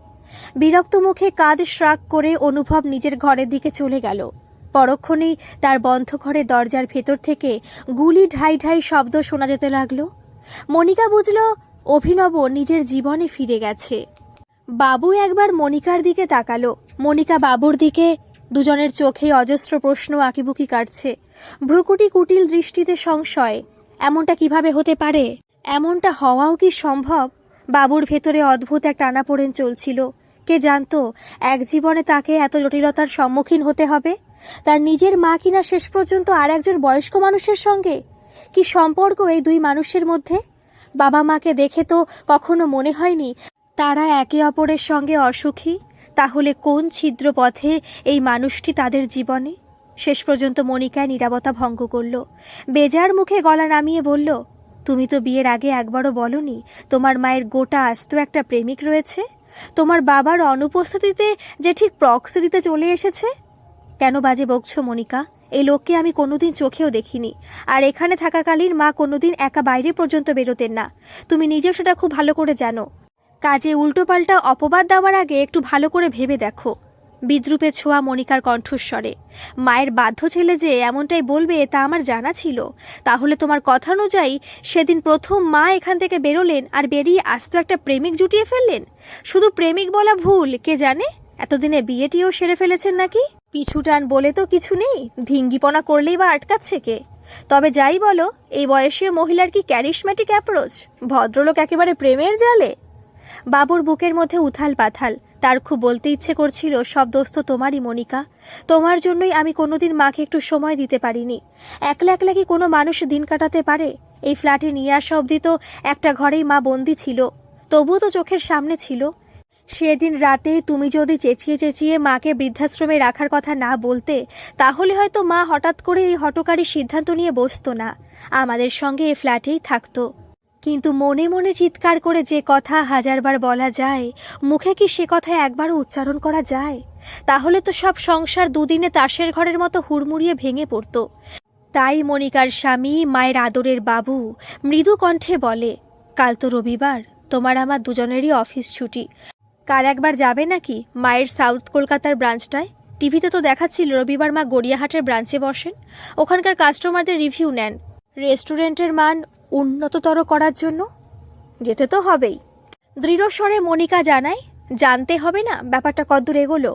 বিরক্ত মুখে কাঁধ শ্রাগ করে অনুভব নিজের ঘরের দিকে চলে গেল। পরক্ষণেই তার বন্ধ ঘরের দরজার ভেতর থেকে গুলি ঢাই ঢাই শব্দ শোনা যেতে লাগলো। মনিকা বুঝল অভিনব নিজের জীবনে ফিরে গেছে। বাবু একবার মনিকার দিকে তাকালো। মনিকা বাবুর দিকে, দুজনের চোখে অজস্র প্রশ্ন আঁকিবুকি কাটছে। ভ্রুকুটি কুটিল দৃষ্টিতে সংশয়। এমনটা কিভাবে হতে পারে? এমনটা হওয়াও কি সম্ভব? বাবুর ভেতরে অদ্ভুত এক টানাপোড়েন চলছিল। কে জানতো এক জীবনে তাকে এত জটিলতার সম্মুখীন হতে হবে? তার নিজের মা কিনা শেষ পর্যন্ত আর একজন বয়স্ক মানুষের সঙ্গে। কি সম্পর্ক এই দুই মানুষের মধ্যে? বাবা মাকে দেখে তো কখনো মনে হয়নি তারা একে অপরের সঙ্গে অসুখী। তাহলে কোন ছিদ্র পথে এই মানুষটি তাদের জীবনে? শেষ পর্যন্ত মনিকায় নীরবতা ভঙ্গ করল। বেজার মুখে গলা নামিয়ে বলল, তুমি তো বিয়ের আগে একবারও বলনি তোমার মায়ের গোটা আস্ত একটা প্রেমিক রয়েছে। তোমার বাবার অনুপস্থিতিতে যে ঠিক প্রক্সি দিতে চলে এসেছে। কেন বাজে বকছো মনিকা? এই লোককে আমি কোনোদিন চোখেও দেখিনি। আর এখানে থাকাকালীন মা কোনোদিন একা বাইরে পর্যন্ত বেরোতেন না। তুমি নিজেও সেটা খুব ভালো করে জানো। কাজে উল্টোপাল্টা অপবাদ দেওয়ার আগে একটু ভালো করে ভেবে দেখো। বিদ্রুপে ছোঁয়া মনিকার কণ্ঠস্বরে। মায়ের বাধ্য ছেলে যে এমনটাই বলবে তা আমার জানা ছিল। তাহলে তোমার কথা অনুযায়ী সেদিন প্রথম মা এখান থেকে বেরোলেন আর বেরিয়ে আস্ত একটা প্রেমিক জুটিয়ে ফেললেন। শুধু প্রেমিক বলা ভুল, কে জানে এতদিনে বিয়েটিও সেরে ফেলেছেন নাকি? পিছু টান বলে তো কিছু নেই, ধিঙ্গিপনা করলেই বা আটকাচ্ছে কে? তবে যাই বলো, এই বয়সীয় মহিলার কি ক্যারিশম্যাটিক অ্যাপ্রোচ! ভদ্রলোক একেবারে প্রেমের জালে। বাবুর বুকের মধ্যে উথাল পাথাল। তার খুব বলতে ইচ্ছে করছিল, সব দোষ তো তোমারই মনিকা। তোমার জন্যই আমি কোনোদিন মাকে একটু সময় দিতে পারিনি। একলা একলা কি কোনো মানুষ দিন কাটাতে পারে? এই ফ্ল্যাটে নিয়ে আসা অবধি তো একটা ঘরেই মা বন্দি ছিল, তবুও তো চোখের সামনে ছিল। সেদিন রাতে তুমি যদি চেঁচিয়ে চেঁচিয়ে মাকে বৃদ্ধাশ্রমে রাখার কথা না বলতে, তাহলে হয়তো মা হঠাৎ করে এই হঠকারী সিদ্ধান্ত নিয়ে বসতো না, আমাদের সঙ্গে এই ফ্ল্যাটেই থাকতো। কিন্তু মনে মনে চিৎকার করে যে কথা হাজারবার বলা যায়, মুখে কি সে কথা একবারও উচ্চারণ করা যায়? তাহলে তো সব সংসার দুদিনে তাসের ঘরের মতো হুড়মুড়িয়ে ভেঙে পড়ত। তাই মনিকার স্বামী, মায়ের আদরের বাবু মৃদু কণ্ঠে বলে, কাল তো রবিবার, তোমার আমার দুজনেরই অফিস ছুটি। কাল একবার যাবে নাকি মায়ের সাউথ কলকাতার ব্রাঞ্চটায়? টিভিতে তো দেখাচ্ছিল রবিবার মা গড়িয়াহাটের ব্রাঞ্চে বসেন, ওখানকার কাস্টমারদের রিভিউ নেন রেস্টুরেন্টের মান উন্নততর করার জন্য। যেতে তো হবেই। দৃঢ় স্বরে মনিকা জানায়, জানতে হবে না ব্যাপারটা কদ্দূর এগোলো।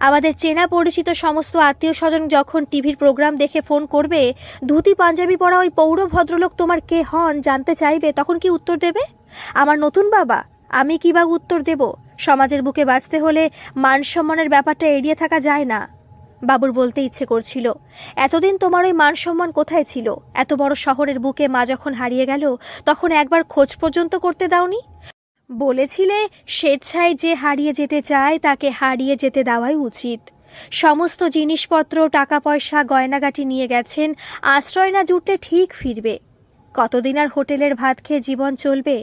আমাদের চেনা পরিচিত সমস্ত আত্মীয় স্বজন যখন টিভির প্রোগ্রাম দেখে ফোন করবে, ধুতি পাঞ্জাবি পরা ওই পৌর ভদ্রলোক তোমার কে হন জানতে চাইবে, তখন কি উত্তর দেবে? আমার নতুন বাবা। আমি কি বা উত্তর দেব? সমাজের বুকে বাঁচতে হলে মান সম্মানের ব্যাপারটা এড়িয়ে থাকা যায় না। বাবুর বলতে ইচ্ছে করছিল, এতদিন তোমার ওই মান সম্মান কোথায় ছিল? এত বড় শহরের বুকে মা যখন হারিয়ে গেল, তখন একবার খোঁজ পর্যন্ত করতে দাওনি? বলেছিলে স্বেচ্ছায় যে হারিয়ে যেতে চায় তাকে হারিয়ে যেতে দেওয়াই উচিত। সমস্ত জিনিসপত্র, টাকা পয়সা, গয়নাগাটি নিয়ে গেছেন, আশ্রয় না জুটলে ঠিক ফিরবে। কতদিন আর হোটেলের ভাত খেয়ে জীবন চলবে?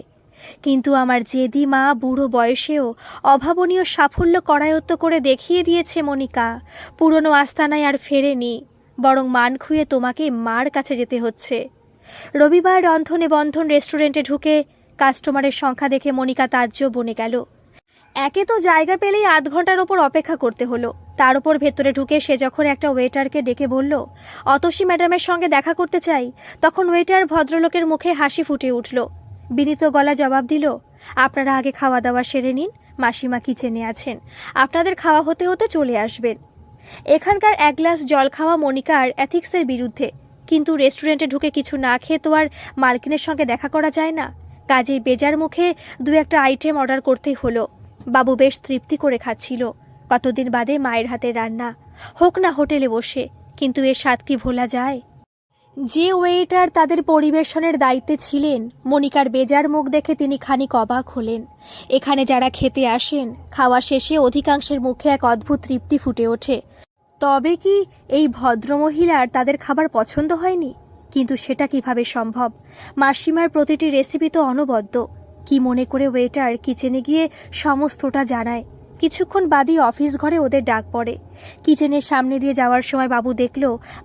কিন্তু আমার জেদি মা বুড়ো বয়সেও অভাবনীয় সাফল্য করায়ত্ত করে দেখিয়ে দিয়েছে মনিকা। পুরনো আস্তানায় আর ফেরেনি, বরং মান খুঁয়ে তোমাকে মার কাছে যেতে হচ্ছে। রবিবার রন্ধনে বন্ধন রেস্টুরেন্টে ঢুকে কাস্টমারের সংখ্যা দেখে মনিকা তাজ্জব বনে গেল। একে তো জায়গা পেলেই আধ ঘন্টার ওপর অপেক্ষা করতে হলো, তার উপর ভেতরে ঢুকে সে যখন একটা ওয়েটারকে ডেকে বলল, অতসী ম্যাডামের সঙ্গে দেখা করতে চাই, তখন ওয়েটার ভদ্রলোকের মুখে হাসি ফুটে উঠল। বিনীত গলা জবাব দিল, আপনারা আগে খাওয়া দাওয়া সেরে নিন, মাসিমা কিচেনে আছেন, আপনাদের খাওয়া হতে হতে চলে আসবেন। এখানকার এক গ্লাস জল খাওয়া মনিকার এথিক্সের বিরুদ্ধে, কিন্তু রেস্টুরেন্টে ঢুকে কিছু না খেয়ে তো আর মালকিনের সঙ্গে দেখা করা যায় না। কাজেই বেজার মুখে দু একটা আইটেম অর্ডার করতেই হলো। বাবু বেশ তৃপ্তি করে খাচ্ছিল। কতদিন বাদে মায়ের হাতে রান্না, হোক না হোটেলে বসে, কিন্তু এর স্বাদ কি ভোলা যায়? যে ওয়েটার তাদের পরিবেশনের দায়িত্বে ছিলেন, মনিকার বেজার মুখ দেখে তিনি খানিক অবাক হলেন। এখানে যারা খেতে আসেন, খাওয়া শেষে অধিকাংশের মুখে এক অদ্ভুত তৃপ্তি ফুটে ওঠে। তবে কি এই ভদ্রমহিলার তাদের খাবার পছন্দ হয়নি? কিন্তু সেটা কিভাবে সম্ভব? মাসিমার প্রতিটি রেসিপি তো অনবদ্য। কি মনে করে ওয়েটার কিচেনে গিয়ে সমস্তটা জানায়। কিছুক্ষণ বাদই অফিস ঘরে ওদের ডাক পড়ে। কিচেনের সামনে দিয়ে যাওয়ার সময় বাবু দেখল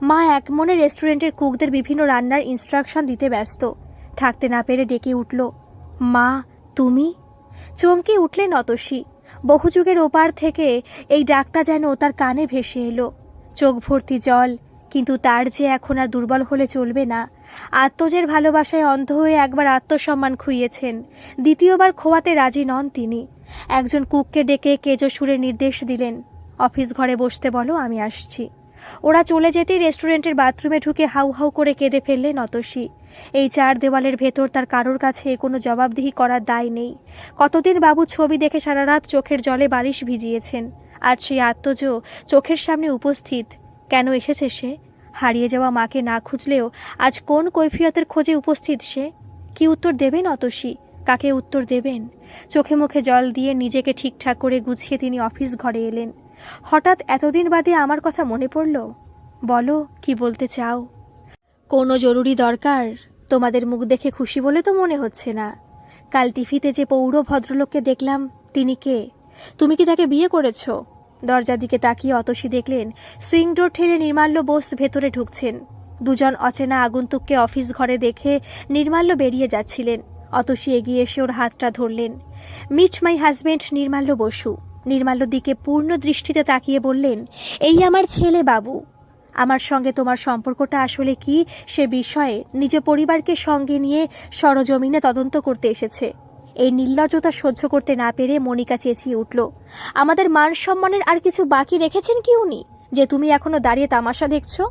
মা এক মনে রেস্টুরেন্টের কুকদের বিভিন্ন রান্নার ইনস্ট্রাকশন দিতে ব্যস্ত। থাকতে না পেরে ডেকে উঠল, মা তুমি? চমকে উঠলেন অতসী। বহুযুগের ওপার থেকে এই ডাকটা যেন তার কানে ভেসে এলো। চোখ ভর্তি জল, কিন্তু তার যে এখন আর দুর্বল হলে চলবে না। আত্মজের ভালোবাসায় অন্ধ হয়ে একবার আত্মসম্মান খুইয়েছেন, দ্বিতীয়বার খোয়াতে রাজি নন তিনি। একজন কুককে ডেকে কেজো সুরে নির্দেশ দিলেন, অফিস ঘরে বসতে বলো, আমি আসছি। ওরা চলে যেতেই রেস্টুরেন্টের বাথরুমে ঢুকে হাউ হাউ করে কেঁদে ফেললেন অতসী। এই চার দেওয়ালের ভেতর তার কারোর কাছে কোনো জবাবদিহি করার দায় নেই। কতদিন বাবু ছবি দেখে সারা রাত চোখের জলে বালিশ ভিজিয়েছেন, আর সেই আত্মজ চোখের সামনে উপস্থিত। কেন এসেছে সে? হারিয়ে যাওয়া মাকে না খুঁজলেও আজ কোন কৈফিয়তের খোঁজে উপস্থিত সে? কি উত্তর দেবেন অতসী? কাকে উত্তর দেবেন? চোখে মুখে জল দিয়ে নিজেকে ঠিকঠাক করে গুছিয়ে তিনি অফিস ঘরে এলেন। হঠাৎ এতদিন বাদে আমার কথা মনে পড়ল। বলো, কি বলতে চাও? কোনো জরুরি দরকার? তোমাদের মুখ দেখে খুশি বলে তো মনে হচ্ছে না। কাল টিভিতে যে পৌর ভদ্রলোককে দেখলাম, তিনি কে? তুমি কি তাকে বিয়ে করেছ? দরজার দিকে তাকিয়ে অতসী দেখলেন সুইং ডোর ঠেলে নির্মাল্য বোস ভেতরে ঢুকছেন। দুজন অচেনা আগন্তুককে অফিস ঘরে দেখে নির্মাল্য বেরিয়ে যাচ্ছিলেন। অতসী এগিয়ে এসে ওর হাতটা ধরলেন। Meet my husband Nirmalya Basu. নির্মাল্যর দিকে পূর্ণ দৃষ্টিতে তাকিয়ে বললেন, এই আমার ছেলে বাবু। আমার সঙ্গে তোমার সম্পর্কটা আসলে কি সে বিষয়ে নিজ পরিবারকে সঙ্গে নিয়ে সরজমিনে তদন্ত করতে এসেছে। এই নির্লজ্জতা সহ্য করতে না পেরে মনিকা চেঁচিয়ে উঠল, আমাদের মান সম্মানের আর কিছু বাকি রেখেছেন কি উনি, যে তুমি এখনো দাঁড়িয়ে তামাশা দেখছো?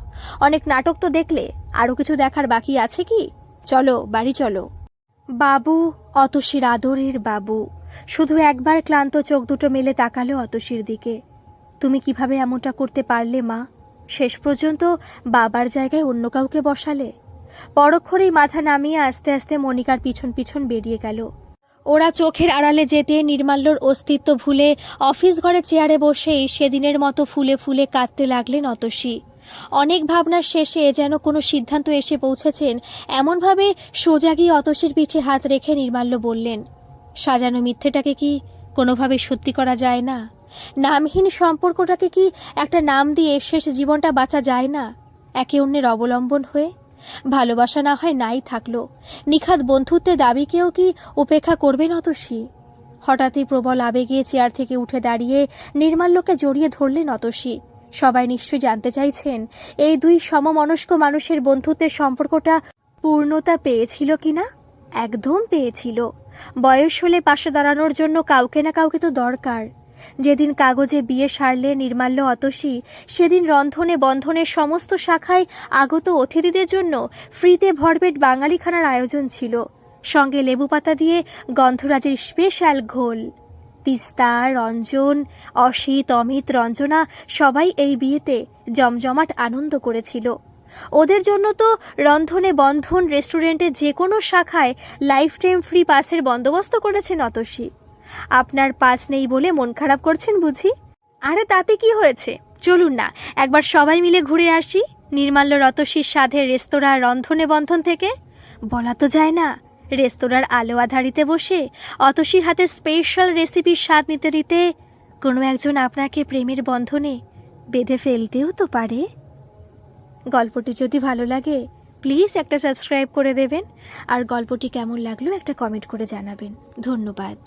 অনেক নাটক তো দেখলে, আরও কিছু দেখার বাকি আছে কি? চলো বাড়ি চলো। বাবু, অতসীর আদরের বাবু, শুধু একবার ক্লান্ত চোখ দুটো মেলে তাকালো অতসীর দিকে। তুমি কিভাবে এমনটা করতে পারলে মা? শেষ পর্যন্ত বাবার জায়গায় অন্য কাউকে বসালে। পরক্ষণেই মাথা নামিয়ে আস্তে আস্তে মনিকার পিছন পিছন বেরিয়ে গেল। ওরা চোখের আড়ালে যেতে নির্মাল্যর অস্তিত্ব ভুলে অফিস ঘরে চেয়ারে বসেই সেদিনের মতো ফুলে ফুলে কাঁদতে লাগলেন অতসী। অনেক ভাবনার শেষে যেন কোনো সিদ্ধান্ত এসে পৌঁছেছেন এমনভাবে সোজা গিয়ে অতসীর পিঠে হাত রেখে নির্মাল্য বললেন, সাজানো মিথ্যেটাকে কি কোনোভাবে সত্যি করা যায় না? নামহীন সম্পর্কটাকে কি একটা নাম দিয়ে শেষ জীবনটা বাঁচা যায় না, একে অন্যের অবলম্বন হয়ে? ভালোবাসা না হয় নাই থাকলো, নিখাত বন্ধুত্বের দাবিকেও কি উপেক্ষা করবেন অতসী? হঠাৎই প্রবল আবেগে চেয়ার থেকে উঠে দাঁড়িয়ে নির্মাল্যকে জড়িয়ে ধরলেন অতসী। সবাই নিশ্চয়ই জানতে চাইছেন এই দুই সমমনস্ক মানুষের বন্ধুত্বের সম্পর্কটা পূর্ণতা পেয়েছিল কিনা। একদম পেয়েছিল। বয়স হলে পাশে দাঁড়ানোর জন্য কাউকে না কাউকে তো দরকার। যেদিন কাগজে বিয়ে সারলে নির্মাল্য অতসী, সেদিন রন্ধনে বন্ধনের সমস্ত শাখায় আগত অতিথিদের জন্য ফ্রিতে ভরপেট বাঙালিখানার আয়োজন ছিল, সঙ্গে লেবু পাতা দিয়ে গন্ধরাজের স্পেশাল ঘোল। তিস্তা, রঞ্জন, অসিত, অমিত, রঞ্জনা সবাই এই বিয়েতে জমজমাট আনন্দ করেছিল। ওদের জন্য তো রন্ধনে বন্ধন রেস্টুরেন্টের যে কোনো শাখায় লাইফ টাইম ফ্রি পাসের বন্দোবস্ত করেছেন অতসী। আপনার পাস নেই বলে মন খারাপ করছেন বুঝি? আরে তাতে কি হয়েছে, চলুন না একবার সবাই মিলে ঘুরে আসি নির্মাল্য অতসীর সাধের রেস্তোরাঁ রন্ধনে বন্ধন থেকে। বলা তো যায় না, রেস্তোরাঁর আলো আধারিতে বসে অতসীর হাতে স্পেশাল রেসিপির স্বাদ নিতে নিতে কোনো একজন আপনাকে প্রেমের বন্ধনে বেঁধে ফেলতেও তো পারে। গল্পটি যদি ভালো লাগে প্লিজ একটা সাবস্ক্রাইব করে দেবেন, আর গল্পটি কেমন লাগলো একটা কমেন্ট করে জানাবেন। ধন্যবাদ।